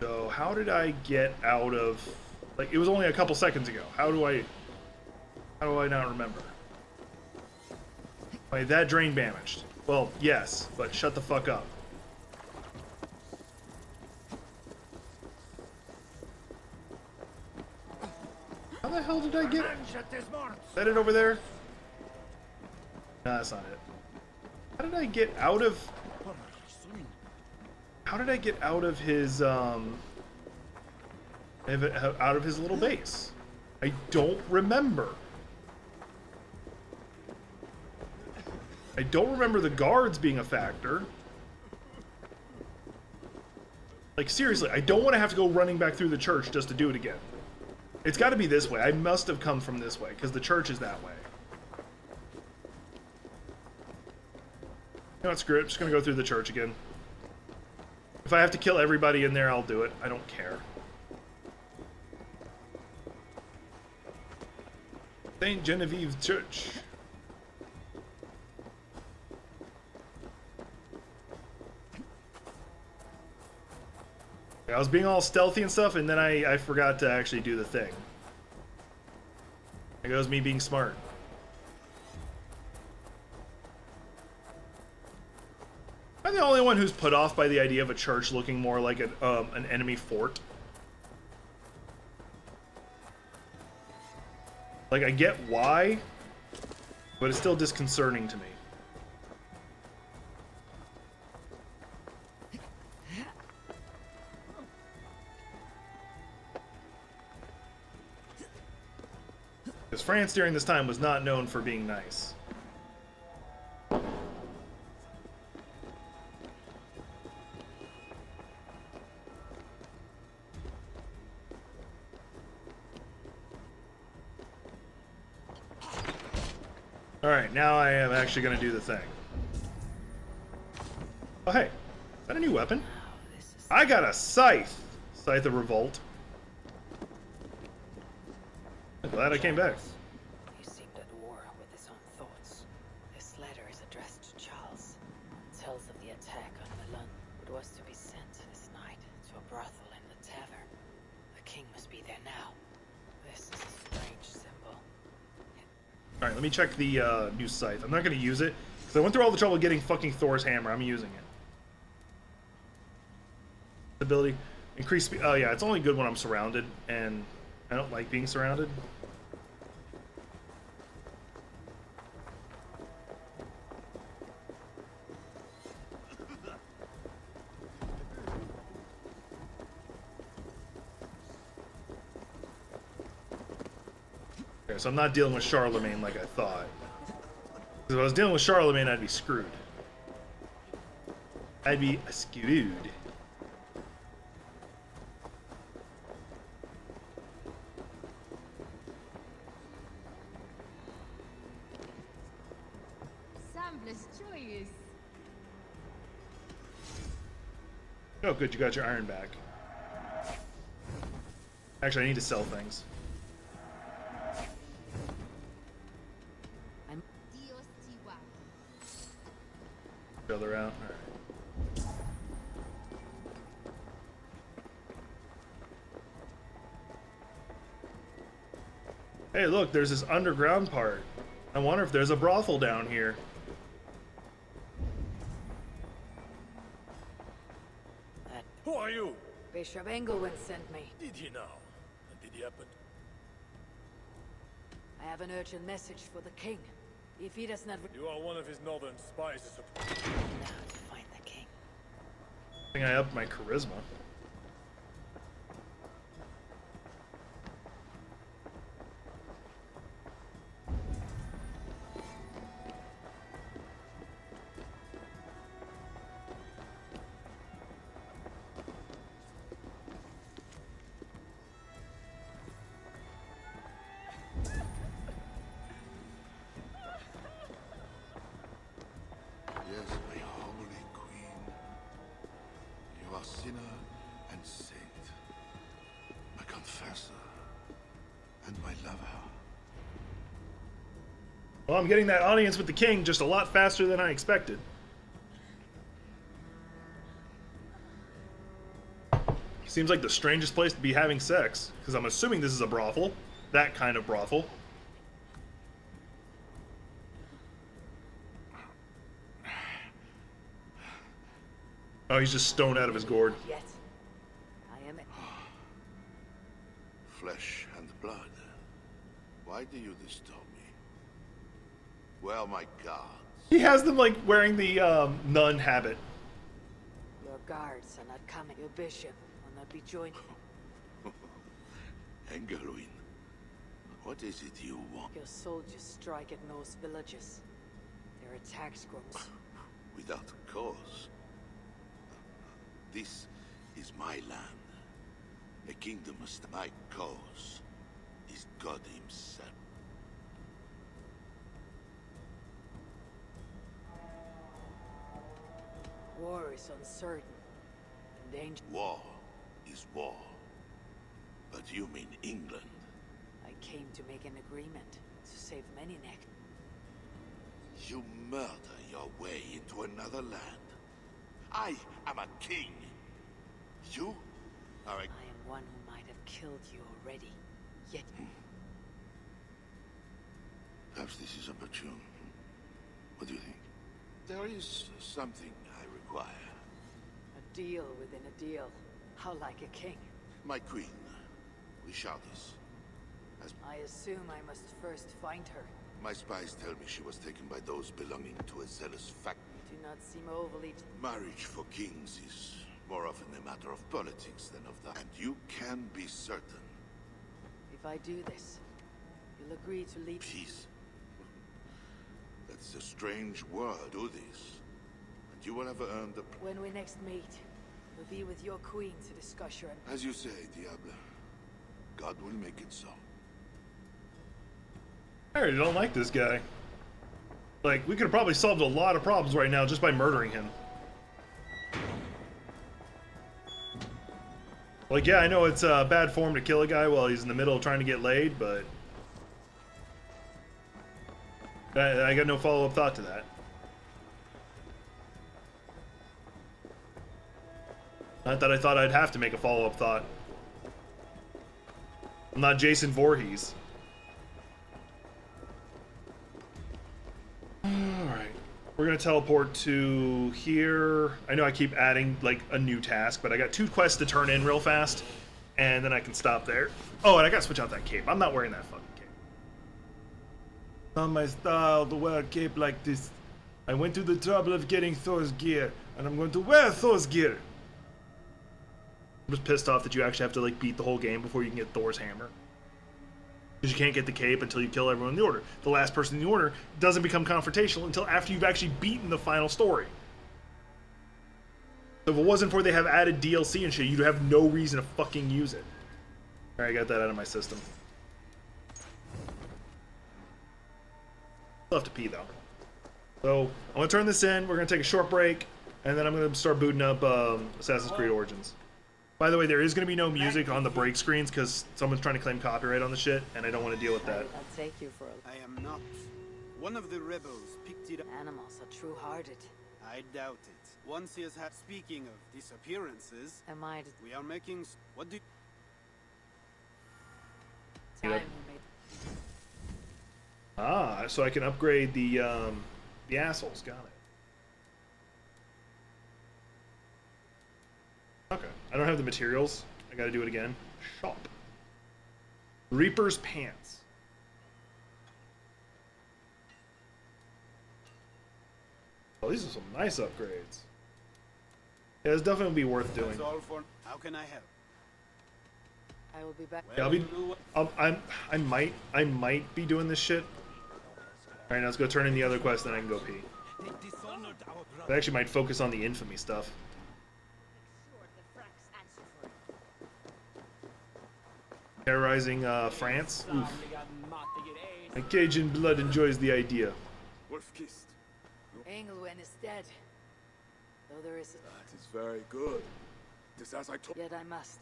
So how did I get out of... Like, it was only a couple seconds ago. How do I not remember? Wait, that drain damaged. Well, yes, but shut the fuck up. How the hell did I get... Is that it over there? Nah, that's not it. How did I get out of... How did I get out of his, out of his little base? I don't remember. I don't remember the guards being a factor. Like, seriously, I don't want to have to go running back through the church just to do it again. It's got to be this way. I must have come from this way, because the church is that way. You know what, screw it. I'm just going to go through the church again. If I have to kill everybody in there, I'll do it. I don't care. St. Genevieve Church. I was being all stealthy and stuff, and then I forgot to actually do the thing. There goes me being smart. I'm the only one who's put off by the idea of a church looking more like an enemy fort. Like, I get why, but it's still disconcerting to me. Because France during this time was not known for being nice. Alright, now I am actually going to do the thing. Oh, hey. Is that a new weapon? I got a scythe! Scythe of Revolt. I'm glad I came back. He seemed at war with his own thoughts. This letter is addressed to Charles. It tells of the attack on Milan. It was to be sent this night to a brothel in the tavern. The king must be there now. This is a strange symbol. Alright, let me check the new scythe. I'm not going to use it, because I went through all the trouble getting fucking Thor's hammer. I'm using it. Ability. Increase speed. Oh yeah, it's only good when I'm surrounded, and I don't like being surrounded. Okay, so I'm not dealing with Charlemagne like I thought. Because if I was dealing with Charlemagne, I'd be screwed. I'd be screwed. Oh, good, you got your iron back. Actually, I need to sell things. Other out. All right. Hey, look, there's this underground part. I wonder if there's a brothel down here. Who are you? Bishop Engelwin sent me. Did he now? And did he happen? I have an urgent message for the king. If he does not... You are one of his northern spies, I suppose. Now to find the king. I think I upped my charisma. Yes, my holy queen. You are sinner and saint, my confessor, and my lover. Well, I'm getting that audience with the king just a lot faster than I expected. Seems like the strangest place to be having sex, because I'm assuming this is a brothel. That kind of brothel. Oh, he's just stoned out of his gourd. Yet. I am... Flesh and blood. Why do you disturb me? Well, my gods. He has them like wearing the nun habit. Your guards are not coming. Your bishop will not be joining. Engelwin, what is it you want? Your soldiers strike at Norse villages. Their attacks grows. Without cause. This is my land. A kingdom must. My cause is God himself. War is uncertain. And danger. War is war. But you mean England? I came to make an agreement to save many necks. You murder your way into another land. I am a king. You are a... I am one who might have killed you already. Yet... Perhaps this is opportune. What do you think? There is something I require. A deal within a deal. How like a king. My queen, we shall this. I assume I must first find her. My spies tell me she was taken by those belonging to a zealous fact. You do not seem overly... Marriage for kings is more often a matter of politics than of that. And you can be certain. If I do this, you'll agree to leave... Peace. That's a strange word. Do this. And you will have earned the... When we next meet, you'll be with your queen to discuss your... As you say, Diable. God will make it so. I already don't like this guy. Like, we could have probably solved a lot of problems right now just by murdering him. Like, yeah, I know it's bad form to kill a guy while he's in the middle of trying to get laid, but... I got no follow-up thought to that. Not that I thought I'd have to make a follow-up thought. I'm not Jason Voorhees. Alright. We're gonna teleport to here. I know I keep adding, like, a new task, but I got 2 quests to turn in real fast, and then I can stop there. Oh, and I gotta switch out that cape. I'm not wearing that fucking cape. Not my style to wear a cape like this. I went through the trouble of getting Thor's gear, and I'm going to wear Thor's gear. I'm just pissed off that you actually have to, like, beat the whole game before you can get Thor's hammer. Because you can't get the cape until you kill everyone in the order. The last person in the order doesn't become confrontational until after you've actually beaten the final story. So if it wasn't for they have added DLC and shit, you'd have no reason to fucking use it. Alright, I got that out of my system. Still have to pee, though. So, I'm going to turn this in, we're going to take a short break, and then I'm going to start booting up Assassin's Creed Origins. By the way, there is going to be no music on the break screens because someone's trying to claim copyright on the shit, and I don't want to deal with that. I'll take you for a... I am not. One of the rebels picked it up. Animals are true-hearted. I doubt it. Once he has had... Speaking of disappearances... Am I... We are making... What do... Time Ah, so I can upgrade the assholes. Got it. Okay. I don't have the materials. I gotta do it again. Shop. Reaper's Pants. Oh, these are some nice upgrades. Yeah, it's definitely be worth doing. That's all for. How can I help? I will be back. Yeah, I might be doing this shit. All right, now let's go turn in the other quest, then I can go pee. I actually might focus on the infamy stuff. Terrorizing France. Oof. My Cajun blood enjoys the idea. Engelwen is dead. Though there is. That is very good. Just as I told. Yet I must.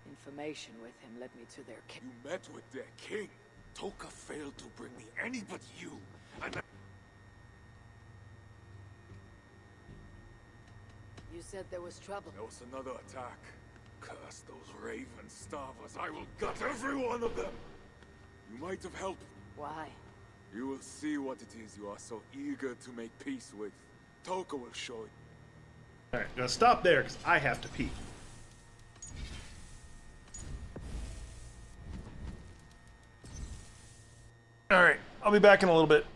Information with him led me to their king. You met with their king. Toka failed to bring me any but you. And You said there was trouble. there was another attack. Curse those raven starvers. I will gut every one of them. You might have helped. Why? You will see what it is you are so eager to make peace with. Toka will show you. Alright, now stop there, because I have to pee. Alright, I'll be back in a little bit.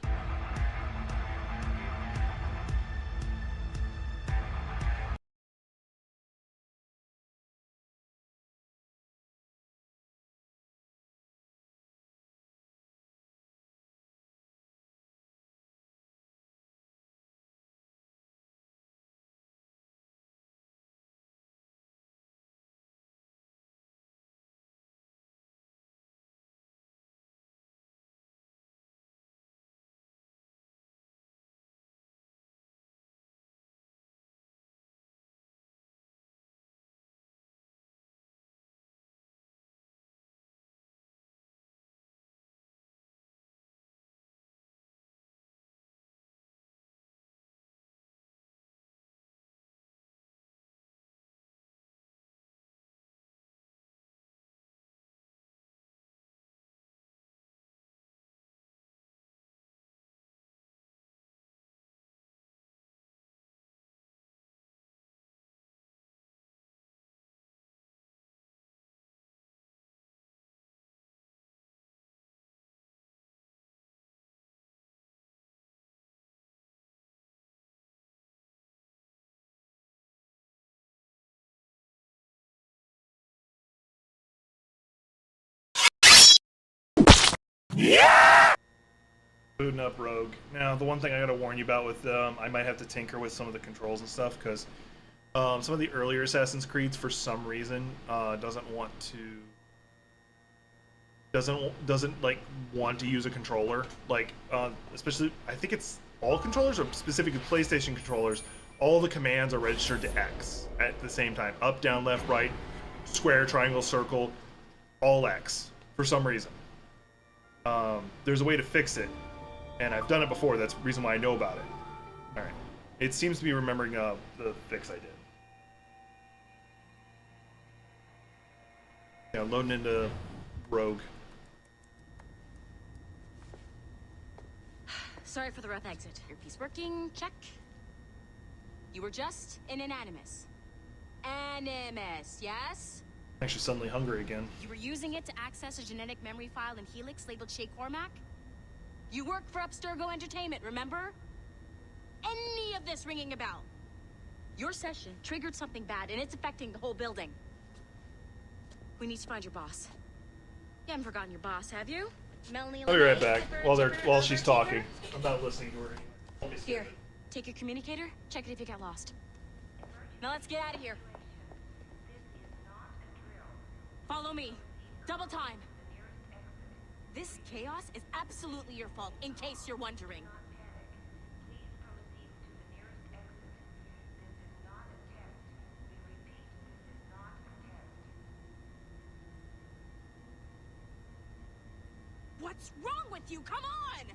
Booting up Rogue. Now, the one thing I gotta warn you about with I might have to tinker with some of the controls and stuff, because some of the earlier Assassin's Creeds, for some reason, doesn't like want to use a controller. Like, especially, I think it's all controllers, or specifically PlayStation controllers. All the commands are registered to X at the same time. Up, down, left, right, square, triangle, circle, all X for some reason. There's a way to fix it, and I've done it before. That's the reason why I know about it. All right, it seems to be remembering the fix I did. Yeah, loading into Rogue. Sorry for the rough exit. Your piece working? Check. You were just an animus. Animus, yes? Actually, suddenly hungry again. You were using it to access a genetic memory file in Helix labeled Shay Cormac? You work for Abstergo Entertainment, remember? Any of this ringing a bell? Your session triggered something bad, and it's affecting the whole building. We need to find your boss. You haven't forgotten your boss, have you? Melanie. I'll be right back while she's talking. I'm not listening to her anymore. Here, take your communicator. Check it if you get lost. Now let's get out of here. Follow me. Double time. This chaos is absolutely your fault, in case you're wondering. What's wrong with you? Come on!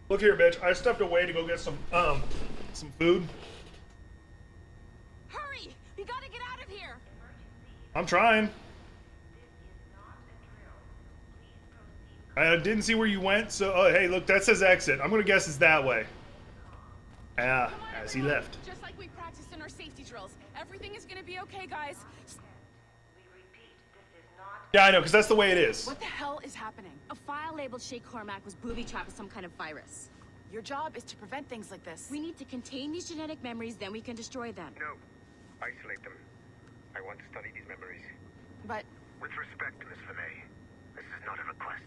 Look here, bitch. I stepped away to go get some food. Hurry! We gotta get of here! I'm trying. I didn't see where you went, so oh hey, look, that says exit. I'm gonna guess it's that way. Ah, as he left. Just like we practiced in our safety drills. Everything is gonna be okay, guys. Yeah, I know, because that's the way it is. What the hell is happening? A file labeled Shay Cormac was booby-trapped with some kind of virus. Your job is to prevent things like this. We need to contain these genetic memories, then we can destroy them. No. Isolate them. I want to study these memories. But... With respect, Miss Finet, this is not a request.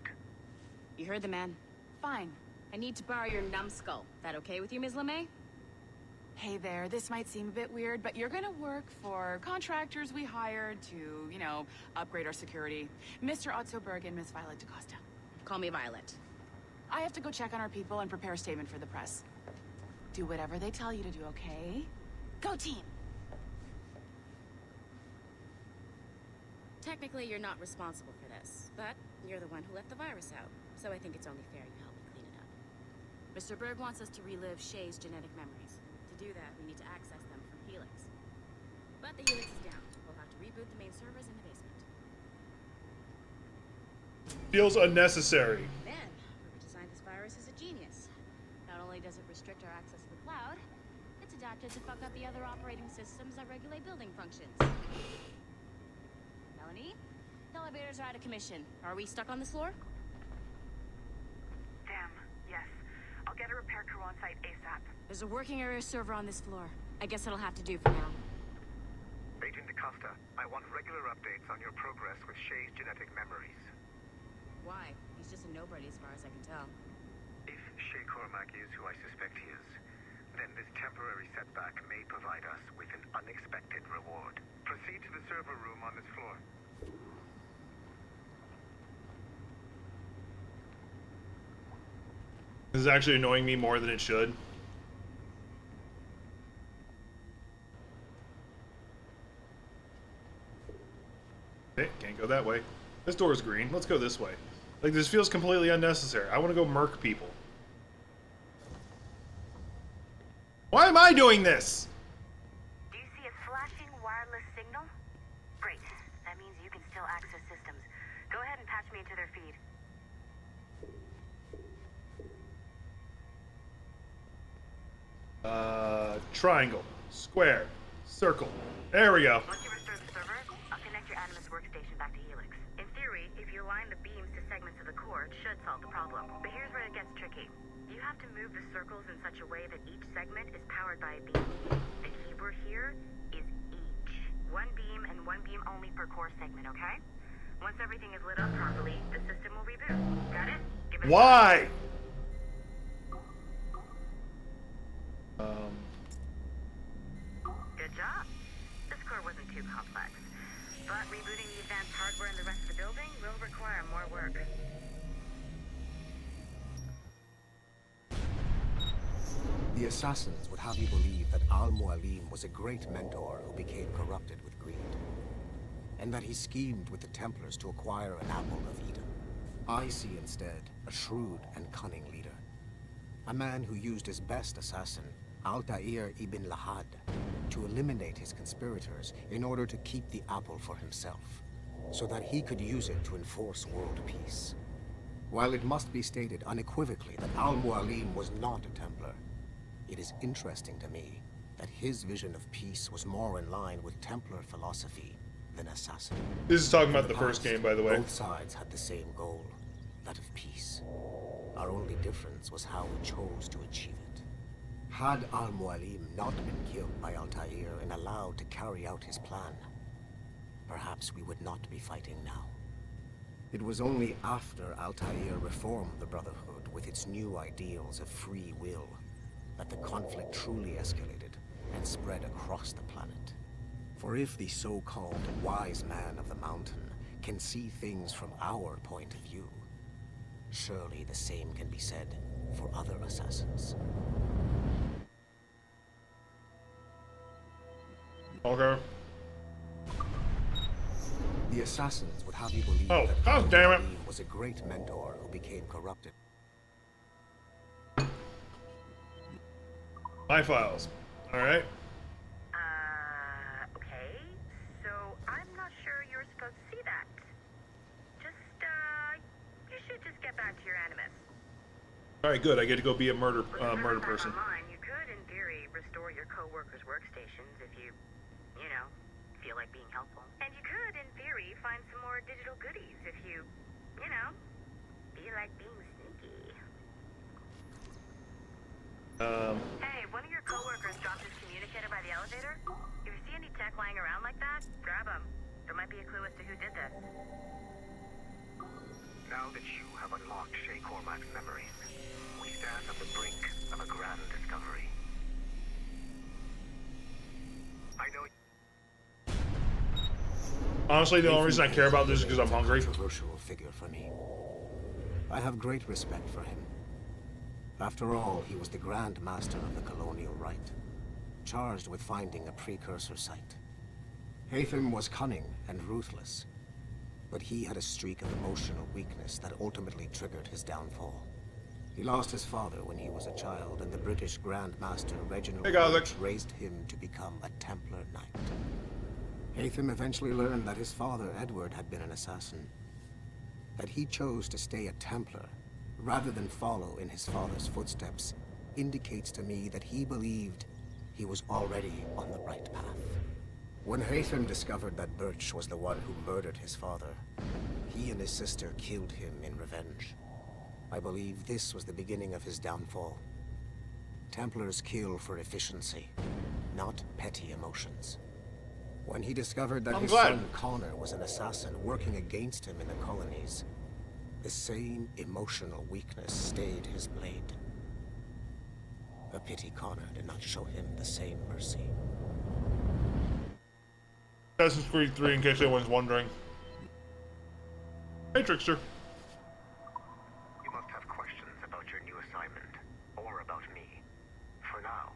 You heard the man. Fine. I need to borrow your numbskull. That okay with you, Ms. LeMay? Hey there, this might seem a bit weird, but you're gonna work for contractors we hired to, you know, upgrade our security. Mr. Otto Berg and Miss Violet DaCosta. Call me Violet. I have to go check on our people and prepare a statement for the press. Do whatever they tell you to do, okay? Go team! Technically, you're not responsible for this, but you're the one who let the virus out, so I think it's only fair you help me clean it up. Mr. Berg wants us to relive Shay's genetic memories. To do that, we need to access them from Helix. But the Helix is down. We'll have to reboot the main servers in the basement. Feels unnecessary. Then, whoever designed this virus is a genius. Not only does it restrict our access to the cloud, it's adapted to fuck up the other operating systems that regulate building functions. Melanie? The elevators are out of commission. Are we stuck on this floor? Damn, yes. I'll get a repair crew on site ASAP. There's a working area server on this floor. I guess it'll have to do for now. Agent DaCosta, I want regular updates on your progress with Shay's genetic memories. Why? He's just a nobody as far as I can tell. If Shay Cormac is who I suspect he is, then this temporary setback may provide us with an unexpected reward. Proceed to the server room on this floor. This is actually annoying me more than it should. Okay, can't go that way. This door is green. Let's go this way. Like, this feels completely unnecessary. I want to go murk people. Why am I doing this? Do you see a flashing wireless signal? Great. That means you can still access systems. Go ahead and patch me into their feed. Triangle, square, circle. There we go. Once you restore the server, I'll connect your Animus workstation back to Helix. In theory, if you align the beams to segments of the core, it should solve the problem. But here's where it gets tricky. You have to move the circles in such a way that each segment is powered by a beam. The keyword here is each. One beam and one beam only per core segment, okay? Once everything is lit up properly, the system will reboot. Got it? Give it Why? Good job. This core wasn't too complex. But rebooting the advanced hardware in the rest of the building will require more work. The assassins would have you believe that Al-Mualim was a great mentor who became corrupted with greed, and that he schemed with the Templars to acquire an apple of Eden. I see instead a shrewd and cunning leader, a man who used his best assassin, Altair ibn Lahad, to eliminate his conspirators in order to keep the apple for himself, so that he could use it to enforce world peace. While it must be stated unequivocally that Al-Mualim was not a Templar, it is interesting to me that his vision of peace was more in line with Templar philosophy than assassin. This is talking about the first game, by the way. Both sides had the same goal, that of peace. Our only difference was how we chose to achieve it. Had Al-Mualim not been killed by Altair and allowed to carry out his plan, perhaps we would not be fighting now. It was only after Altair reformed the Brotherhood with its new ideals of free will that the conflict truly escalated and spread across the planet. For if the so-called wise man of the mountain can see things from our point of view, surely the same can be said for other assassins. Okay. The assassins would have you believe Oh, that God damn it. Al-Mualim was a great mentor who became corrupted. My files. Alright. Okay. get back to your animus. All right, good. I get to go be a murder person. Online, you could, in theory, restore your co-workers' workstations if you know, feel like being helpful. And you could, in theory, find some more digital goodies if you know, feel like being sneaky. Hey, one of your co-workers dropped his communicator by the elevator. If you see any tech lying around like that, grab them. There might be a clue as to who did this. Now that you have unlocked Shay Cormac's memories, we stand on the brink of a grand discovery. I know. Honestly, the only reason I care about this is because I'm hungry. Controversial figure for me. I have great respect for him. After all, he was the Grand Master of the Colonial Rite, charged with finding a precursor site. Haytham was cunning and ruthless, but he had a streak of emotional weakness that ultimately triggered his downfall. He lost his father when he was a child, and the British Grand Master Reginald Birch raised him to become a Templar Knight. Haytham eventually learned that his father, Edward, had been an assassin. That he chose to stay a Templar, rather than follow in his father's footsteps, indicates to me that he believed he was already on the right path. When Haytham discovered that Birch was the one who murdered his father, he and his sister killed him in revenge. I believe this was the beginning of his downfall. Templars kill for efficiency, not petty emotions. When he discovered that his son Connor was an assassin working against him in the colonies, the same emotional weakness stayed his blade. A pity Connor did not show him the same mercy. Assassin's Creed 3, in case anyone's wondering. Hey, Trickster. You must have questions about your new assignment, or about me. For now,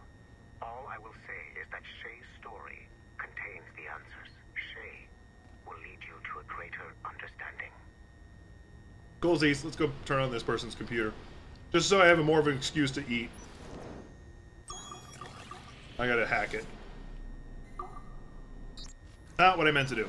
all I will say is that Shay's story contains the answers. Shay will lead you to a greater understanding. Goalsies, let's go turn on this person's computer. Just so I have more of an excuse to eat. I gotta hack it. Not what I meant to do.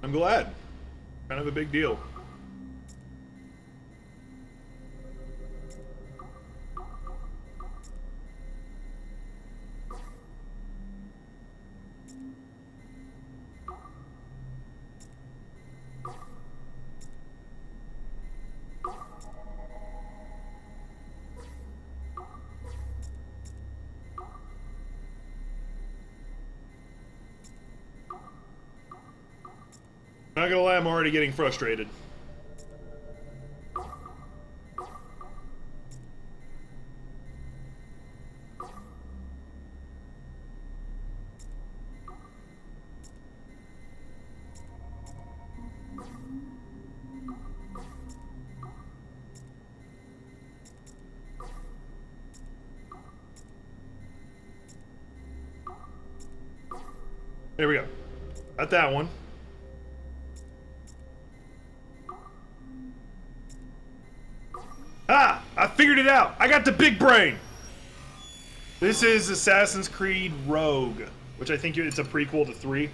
I'm glad. Kind of a big deal. Not gonna lie, I'm already getting frustrated. There we go. Got that one. Ah! I figured it out! I got the big brain! This is Assassin's Creed Rogue, which I think it's a prequel to 3.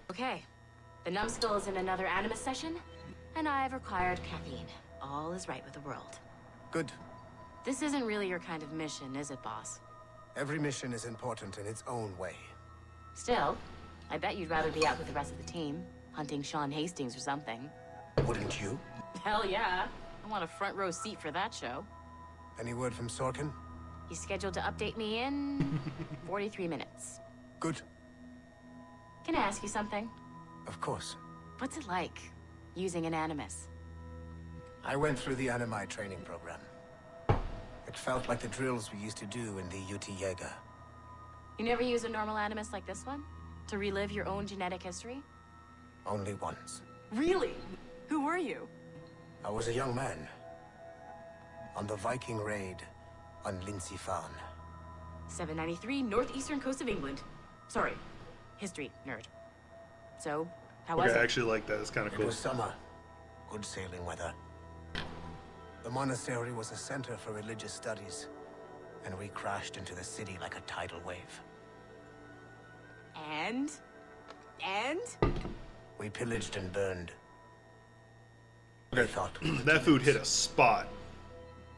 Okay. The numbskull is in another Animus session, and I've required caffeine. All is right with the world. Good. This isn't really your kind of mission, is it, boss? Every mission is important in its own way. Still, I bet you'd rather be out with the rest of the team, hunting Sean Hastings or something. Wouldn't you? Hell yeah. I want a front row seat for that show. Any word from Sorkin? He's scheduled to update me in 43 minutes. Good. Can I ask you something? Of course. What's it like, using an Animus? I went through the Animi training program. It felt like the drills we used to do in the UT Jäger. You never use a normal animus like this one? To relive your own genetic history? Only once. Really? Who were you? I was a young man. On the Viking raid on Lindsey Farn. 793, northeastern coast of England. Sorry, history nerd. So, how was it? I actually like that. It's kind of cool. It was summer. Good sailing weather. The monastery was a center for religious studies, and we crashed into the city like a tidal wave. And? We pillaged and burned. Okay. We thought that food hit a spot.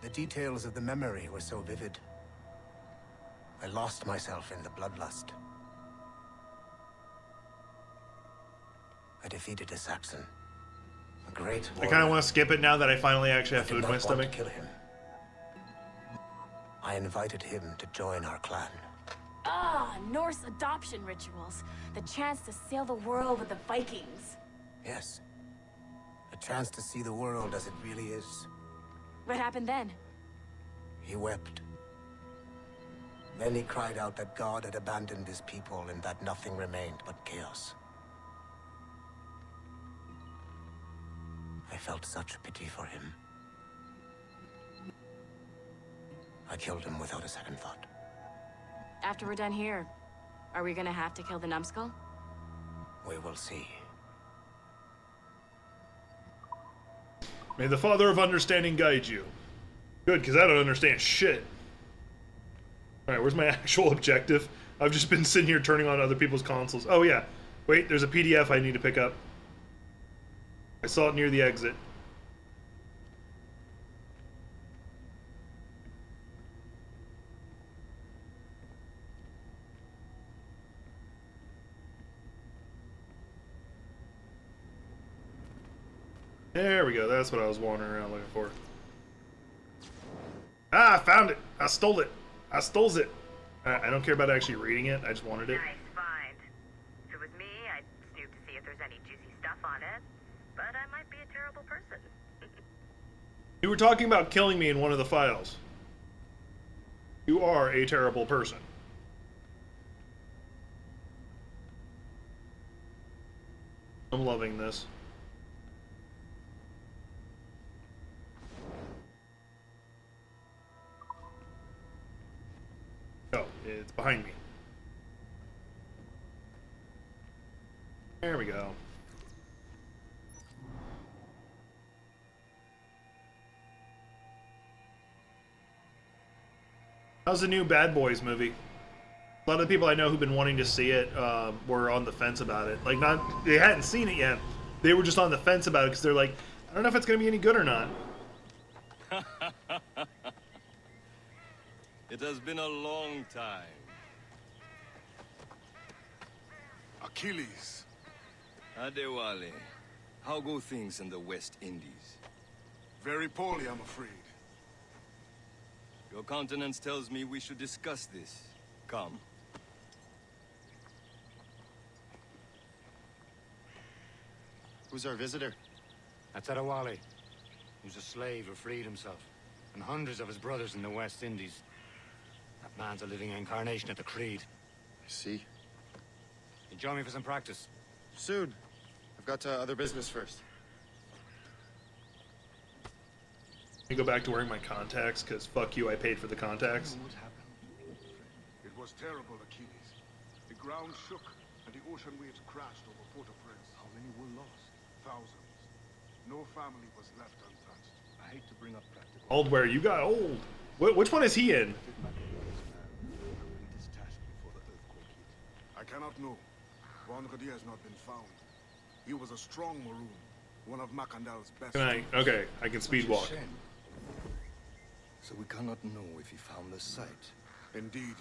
The details of the memory were so vivid. I lost myself in the bloodlust. I defeated a Saxon. A great I kind of want to skip it now that I finally actually have food in my stomach. Kill him. I invited him to join our clan. Ah, Norse adoption rituals. The chance to sail the world with the Vikings. Yes. A chance to see the world as it really is. What happened then? He wept. Then he cried out that God had abandoned his people and that nothing remained but chaos. I felt such pity for him. I killed him without a second thought. After we're done here, are we gonna have to kill the numbskull? We will see. May the Father of Understanding guide you. Good, because I don't understand shit. Alright, where's my actual objective? I've just been sitting here turning on other people's consoles. Oh yeah. Wait, there's a PDF I need to pick up. I saw it near the exit. There we go. That's what I was wandering around looking for. Ah, I found it. I stole it. I stole it. I don't care about actually reading it. I just wanted it. Nice find. If it was me, I'd snoop to see if there's any juicy stuff on it. But I might be a terrible person. You were talking about killing me in one of the files. You are a terrible person. I'm loving this. Oh, it's behind me. There we go. How's the new Bad Boys movie? A lot of the people I know who've been wanting to see it were on the fence about it. Like, they hadn't seen it yet. They were just on the fence about it because they're like, I don't know if it's going to be any good or not. It has been a long time. Achilles. Adewale, how go things in the West Indies? Very poorly, I'm afraid. Your countenance tells me we should discuss this. Come. Who's our visitor? That's Adewale. He was a slave who freed himself, and hundreds of his brothers in the West Indies. That man's a living incarnation of the Creed. I see. You join me for some practice? Soon. I've got other business first. Let me go back to wearing my contacts, because fuck you, I paid for the contacts. What happened? It was terrible, Achilles. The ground shook, and the ocean waves crashed over Port-au-Prince. How many were lost? Thousands. No family was left untouched. I hate to bring up practical... Aldware, you got old. Which one is he in? I cannot know. Bonradier has not been found. He was a strong Maroon, one of Macandal's best. Okay, I can speed walk. So we cannot know if he found the site. Indeed.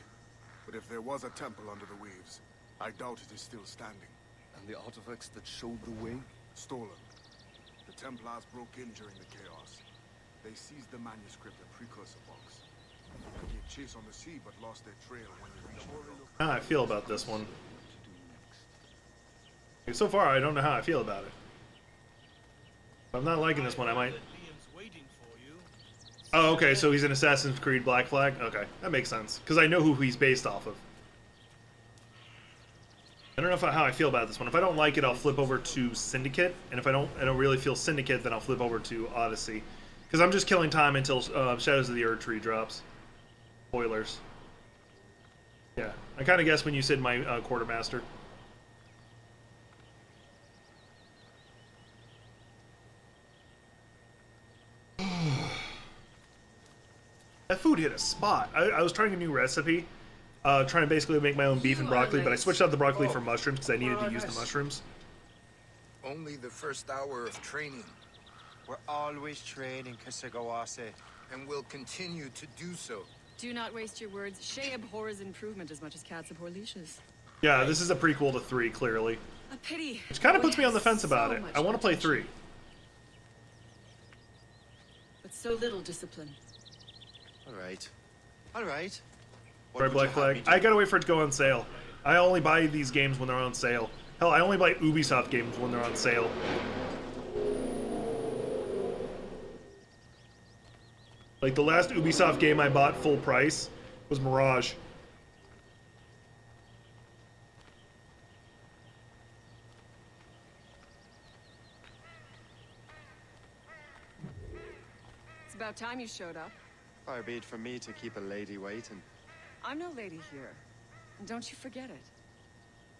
But if there was a temple under the waves, I doubt it is still standing. And the artifacts that showed the way? Stolen. The Templars broke in during the chaos. They seized the manuscript and precursor box. They gave chase on the sea, but lost their trail when they reached the rock. How I feel about this one. So far, I don't know how I feel about it. If I'm not liking this one, I might... Oh, okay, so he's in Assassin's Creed Black Flag? Okay, that makes sense. Because I know who he's based off of. I don't know how I feel about this one. If I don't like it, I'll flip over to Syndicate, and if I don't really feel Syndicate, then I'll flip over to Odyssey, because I'm just killing time until Shadows of the Erdtree drops. Spoilers. Yeah, I kind of guessed when you said my Quartermaster. That food hit a spot. I was trying a new recipe. Trying to basically make my own beef and broccoli, but I switched out the broccoli for mushrooms because I needed to use the mushrooms. Only the first hour of training. We're always training, Kasagawase. And will continue to do so. Do not waste your words. Shay abhors improvement as much as cats abhor leashes. Yeah, this is a prequel to 3, clearly. A pity. Which kind of puts me on the fence about it. I want to play 3. But so little discipline. Alright. Alright. Right, Black Flag. I gotta wait for it to go on sale. I only buy these games when they're on sale. Hell, I only buy Ubisoft games when they're on sale. Like, the last Ubisoft game I bought full price was Mirage. It's about time you showed up. Far be it from me to keep a lady waiting. I'm no lady here. And don't you forget it.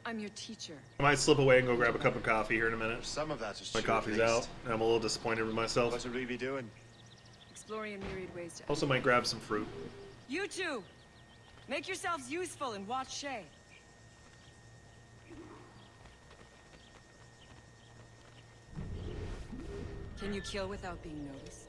I'm your teacher. I might slip away and go grab a cup of coffee here in a minute. Some of that is my true, coffee's at least. out, and I'm a little disappointed with myself. What's it really doing? Exploring a myriad ways to... Also might grab some fruit. You two! Make yourselves useful and watch Shay. Can you kill without being noticed?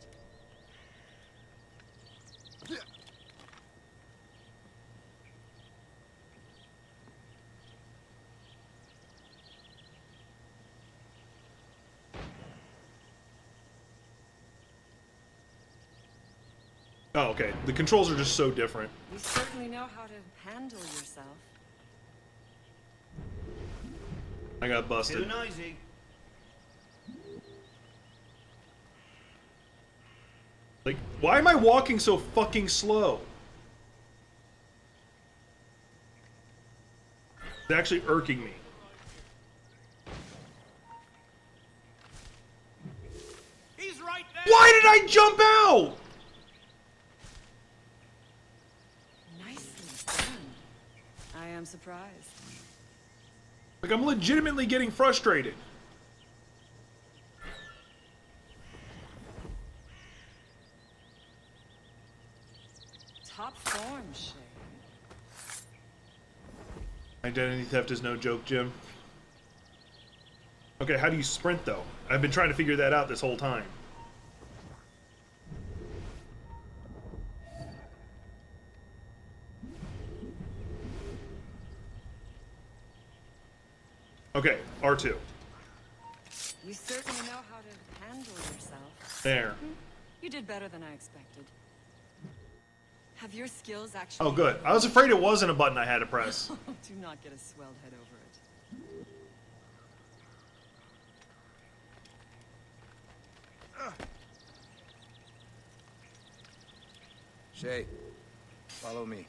Oh, okay. The controls are just so different. You certainly know how to handle yourself. I got busted. Too noisy. Like, why am I walking so fucking slow? It's actually irking me. He's right there. Why did I jump out? Nicely done. I am surprised. Like, I'm legitimately getting frustrated. Top form, Shay. Identity theft is no joke, Jim. Okay, how do you sprint, though? I've been trying to figure that out this whole time. Okay, R2. You certainly know how to handle yourself. There. You did better than I expected. Have your skills actually... Oh, good. I was afraid it wasn't a button I had to press. Do not get a swelled head over it. Shay, follow me.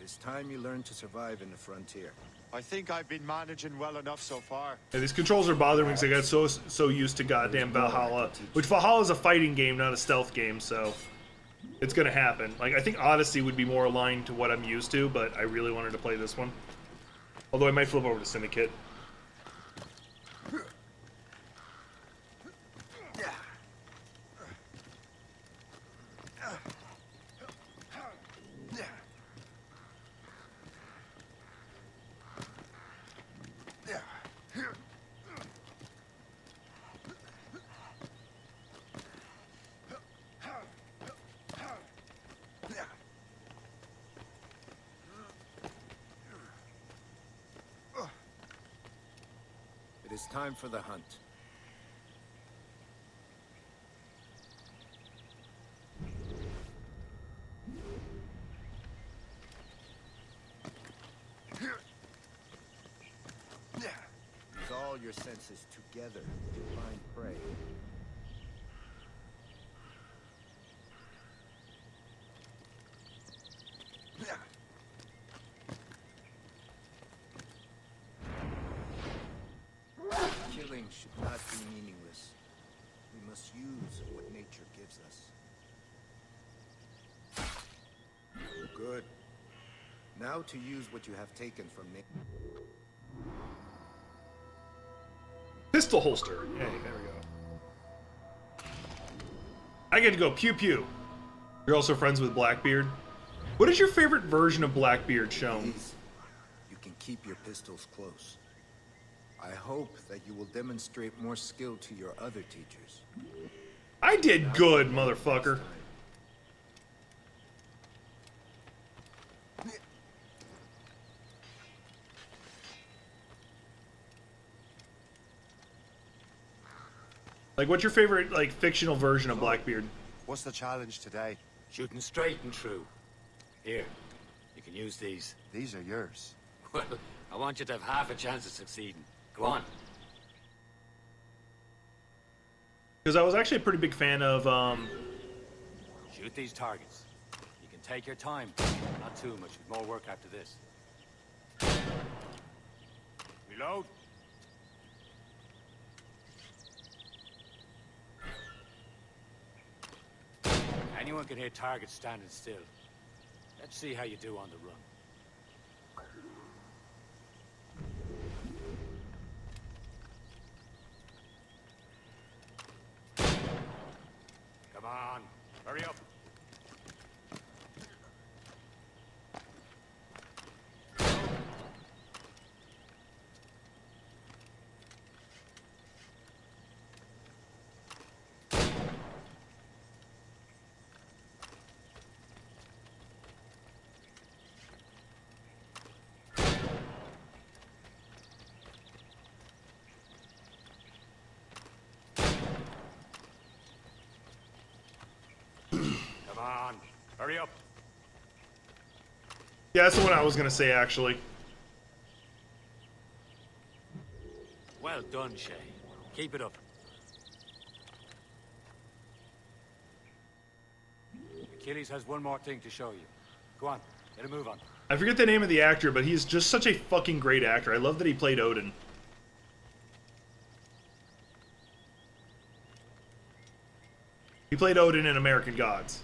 It's time you learn to survive in the frontier. I think I've been managing well enough so far. Yeah, these controls are bothering me because I got so used to goddamn Valhalla. Which Valhalla's a fighting game, not a stealth game, so... It's gonna happen. Like, I think Odyssey would be more aligned to what I'm used to, but I really wanted to play this one. Although I might flip over to Syndicate. It is time for the hunt. Use all your senses together to find prey. time should not be meaningless. We must use what nature gives us. Good. Now to use what you have taken from nature. Pistol holster. Hey, there we go. I get to go pew pew. You're also friends with Blackbeard. What is your favorite version of Blackbeard shown? You can keep your pistols close. I hope that you will demonstrate more skill to your other teachers. I did good, motherfucker. Like, what's your favorite, like, fictional version of Blackbeard? What's the challenge today? Shooting straight and true. Here, you can use these. These are yours. Well, I want you to have half a chance of succeeding. Go on. Because I was actually a pretty big fan of, Shoot these targets. You can take your time. Not too much. More work after this. Reload. Anyone can hit targets standing still. Let's see how you do on the run. Come on, hurry up. Come on, hurry up. yeah, that's the one I was going to say, actually. Well done, Shay. Keep it up. Achilles has one more thing to show you. Go on, get a move on. I forget the name of the actor, but he's just such a fucking great actor. I love that he played Odin. He played Odin in American Gods.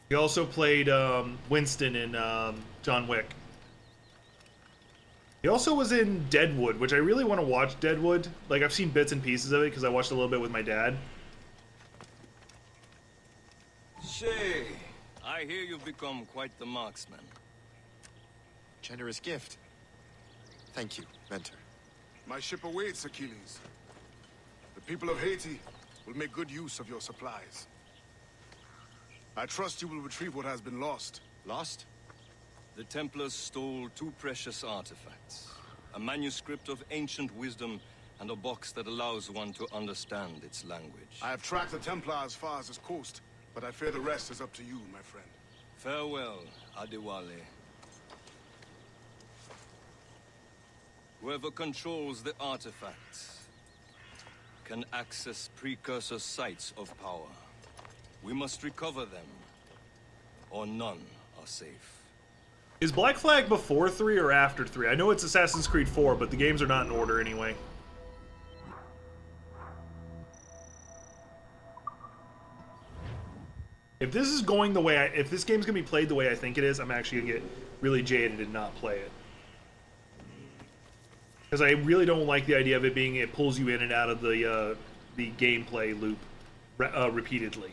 He also played Winston in John Wick. He also was in Deadwood, which I really want to watch Deadwood. Like, I've seen bits and pieces of it because I watched a little bit with my dad. Shay, I hear you've become quite the marksman. Generous gift. Thank you, mentor. My ship awaits, Achilles. The people of Haiti will make good use of your supplies. I trust you will retrieve what has been lost. Lost? The Templars stole 2 precious artifacts. A manuscript of ancient wisdom and a box that allows one to understand its language. I have tracked the Templar as far as this coast, but I fear the rest is up to you, my friend. Farewell, Adewale. Whoever controls the artifacts can access precursor sites of power. We must recover them, or none are safe. Is Black Flag before 3 or after 3? I know it's Assassin's Creed 4, but the games are not in order anyway. If this is going the way if this game's gonna be played the way I think it is, I'm actually gonna get really jaded and not play it. Because I really don't like the idea of it pulls you in and out of the gameplay loop repeatedly.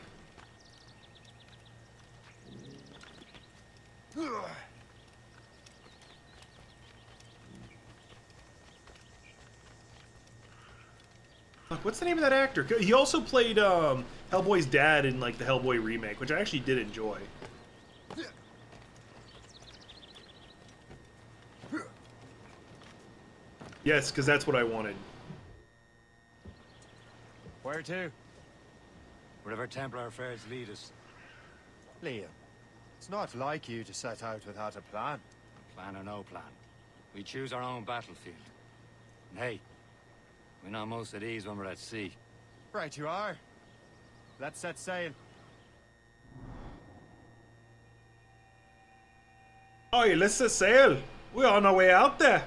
Fuck, what's the name of that actor? He also played Hellboy's dad in like the Hellboy remake, which I actually did enjoy. Yes, because that's what I wanted. Where to? Wherever Templar affairs lead us. Liam, it's not like you to set out without a plan. Plan or no plan. We choose our own battlefield. And hey, we know most of these when we're at sea. Right you are. Let's set sail. Oh, yeah, let's set sail. We're on our way out there.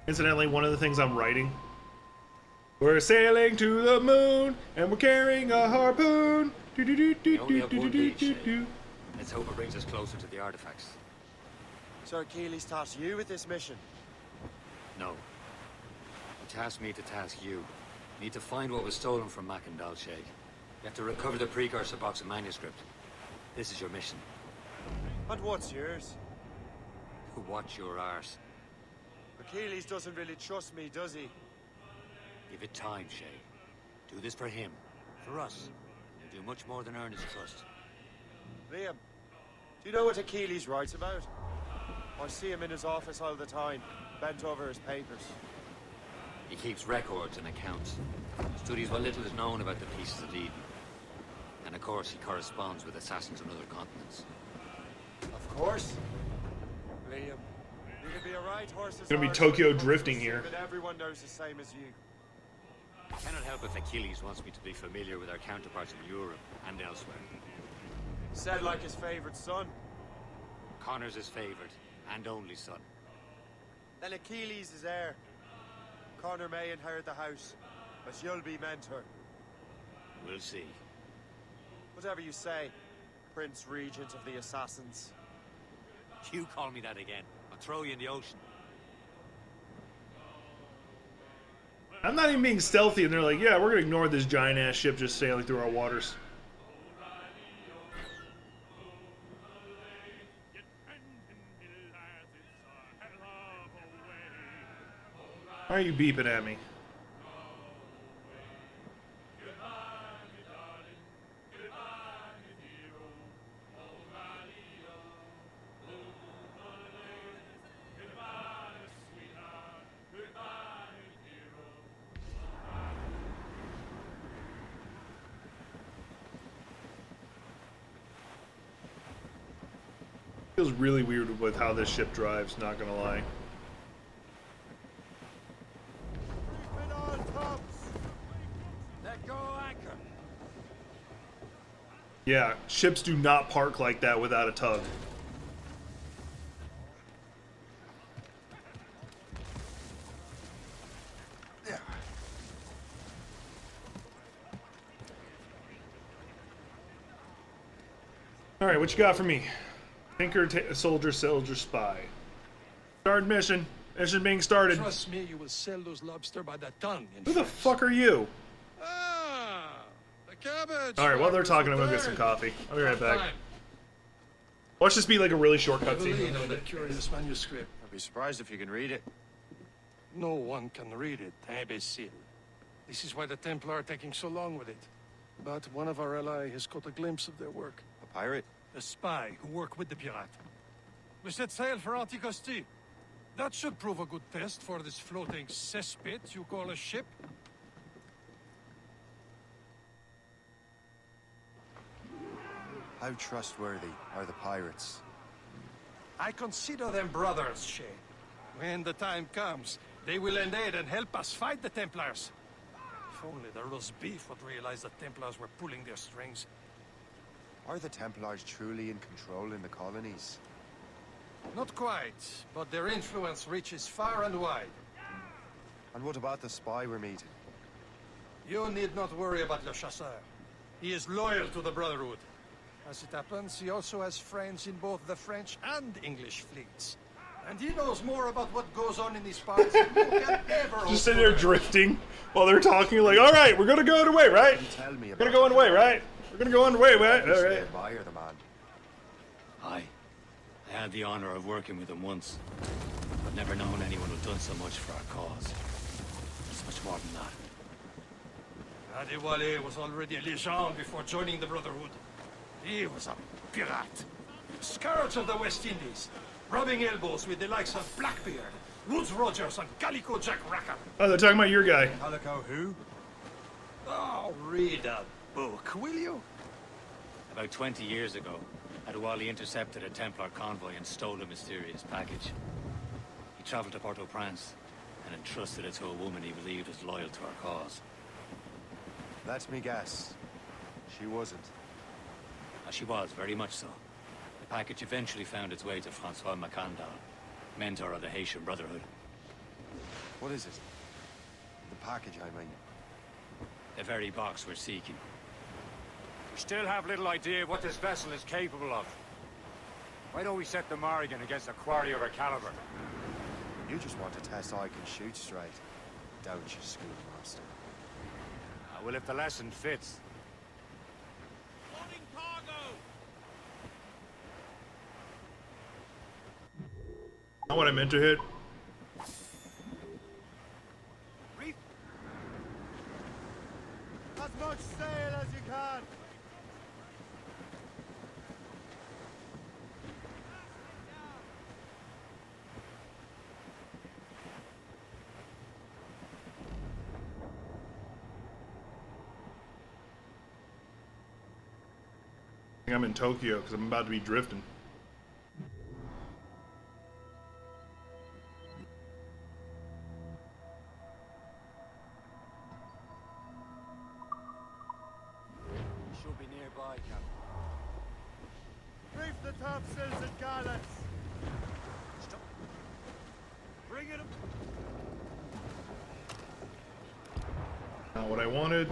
Incidentally, one of the things I'm writing. We're sailing to the moon, and we're carrying a harpoon. We only have one lead, Shay. Let's hope it brings us closer to the artifacts. Sir Keeley's tasked you with this mission. No. He tasked me to task you. You need to find what was stolen from Mackandal, Shay. You have to recover the precursor box of manuscript. This is your mission. And what's yours? Watch your arse. Achilles doesn't really trust me, does he? Give it time, Shay. Do this for him. For us. You'll do much more than earn his trust. Liam, do you know what Achilles writes about? I see him in his office all the time, bent over his papers. He keeps records and accounts. Studies what little is known about the pieces of Eden. And of course, he corresponds with assassins on other continents. Of course. Liam, you can be a right horse's It's gonna be arse Tokyo when it comes to drifting here. assuming everyone knows the same as you. I cannot help if Achilles wants me to be familiar with our counterparts in Europe and elsewhere. Said like his favorite son. Connor's his favorite and only son. Then Achilles is heir. Connor may inherit the house, but you'll be mentor. We'll see. Whatever you say, Prince Regent of the Assassins. You call me that again. I'll throw you in the ocean. I'm not even being stealthy, and they're like, yeah, we're gonna ignore this giant-ass ship just sailing through our waters. Why are you beeping at me? Feels really weird with how this ship drives, not gonna lie. Let go anchor. Yeah, ships do not park like that without a tug. Alright, what you got for me? Tinker, soldier, spy. Start mission. Mission being started. Trust me, you will sell those lobster by the ton. Who the fuck are you? Ah, the cabbage. Alright, while they're talking, I'm gonna get some coffee. I'll be right back. Watch this be like a really short cutscene. On that curious manuscript. I'd be surprised if you can read it. No one can read it, imbecile. This is why the Templar are taking so long with it. But one of our allies has caught a glimpse of their work. A pirate? A spy who worked with the pirate. We set sail for Anticosti. That should prove a good test for this floating cesspit you call a ship. How trustworthy are the pirates? I consider them brothers, Shay. When the time comes, they will lend aid and help us fight the Templars. If only the roast beef would realize the Templars were pulling their strings. Are the Templars truly in control in the colonies? Not quite, but their influence reaches far and wide. And what about the spy we're meeting? You need not worry about Le Chasseur. He is loyal to the Brotherhood. As it happens, he also has friends in both the French and English fleets. And he knows more about what goes on in these parts than you can ever hope Just sitting to there learn. drifting while they're talking, like, alright, we're gonna go underway, right? We're gonna go underway, right? We're gonna go underway, right? Alright. Admire the man. I had the honor of working with him once. I've never known anyone who'd done so much for our cause. It's much more than that. Adewale was already a legend before joining the Brotherhood. He was a pirate. Scourge of the West Indies. Rubbing elbows with the likes of Blackbeard, Woodes Rogers, and Calico Jack Racker. Oh, they're talking about your guy. Calico who? Oh, read a book, will you? About 20 years ago, Adewale intercepted a Templar convoy and stole a mysterious package. He traveled to Port-au-Prince and entrusted it to a woman he believed was loyal to our cause. Let me guess. She wasn't. She was, very much so. The package eventually found its way to Francois Mackandal, mentor of the Haitian Brotherhood. What is it? The package, I mean. The very box we're seeking. We still have little idea what this vessel is capable of. Why don't we set the Morrigan against a quarry of her caliber? You just want to test I can shoot straight. Don't you, schoolmaster? Well, if the lesson fits. Not what I meant to hit. As much sail as you can. I think I'm in Tokyo because I'm about to be drifting. Should be nearby, Captain. Reef the topsails and gallants. Stop. Bring it up. Not what I wanted.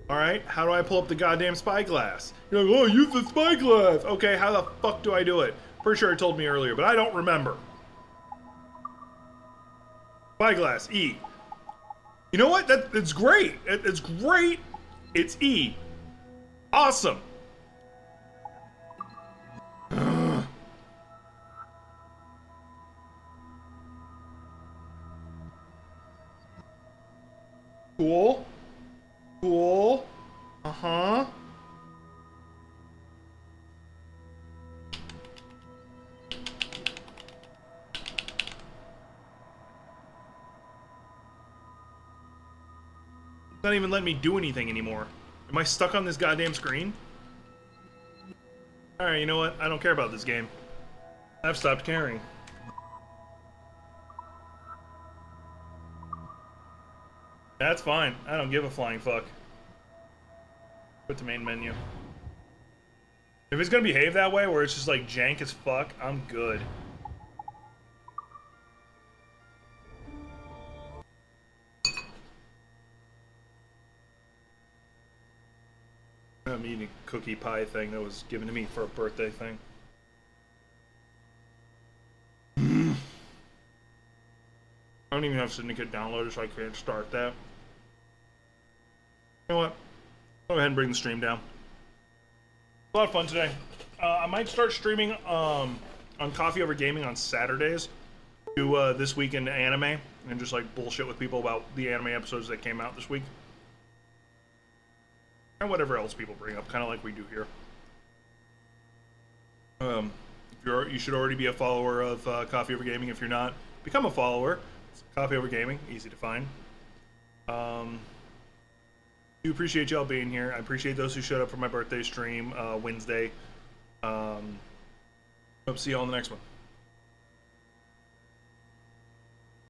Alright, how do I pull up the goddamn spyglass? You're like, oh, use the spyglass! Okay, how the fuck do I do it? Pretty sure it told me earlier, but I don't remember. Spyglass, E. You know what? It's great! It's great! It's E. Awesome! Cool. Cool. Uh-huh. It's not even letting me do anything anymore. Am I stuck on this goddamn screen? Alright, you know what? I don't care about this game. I've stopped caring. That's fine. I don't give a flying fuck. Put the main menu. If it's gonna behave that way, where it's just like jank as fuck, I'm good. I'm eating a cookie pie thing that was given to me for a birthday thing. I don't even have Syndicate downloaded, so I can't start that. You know what? Go ahead and bring the stream down. A lot of fun today. I might start streaming on Coffee Over Gaming on Saturdays. Do This Week in Anime, and just like bullshit with people about the anime episodes that came out this week. And whatever else people bring up, kind of like we do here. You should already be a follower of Coffee Over Gaming. If you're not, become a follower. It's Coffee Over Gaming, easy to find. Do appreciate y'all being here. I appreciate those who showed up for my birthday stream Wednesday. Hope to see y'all in the next one.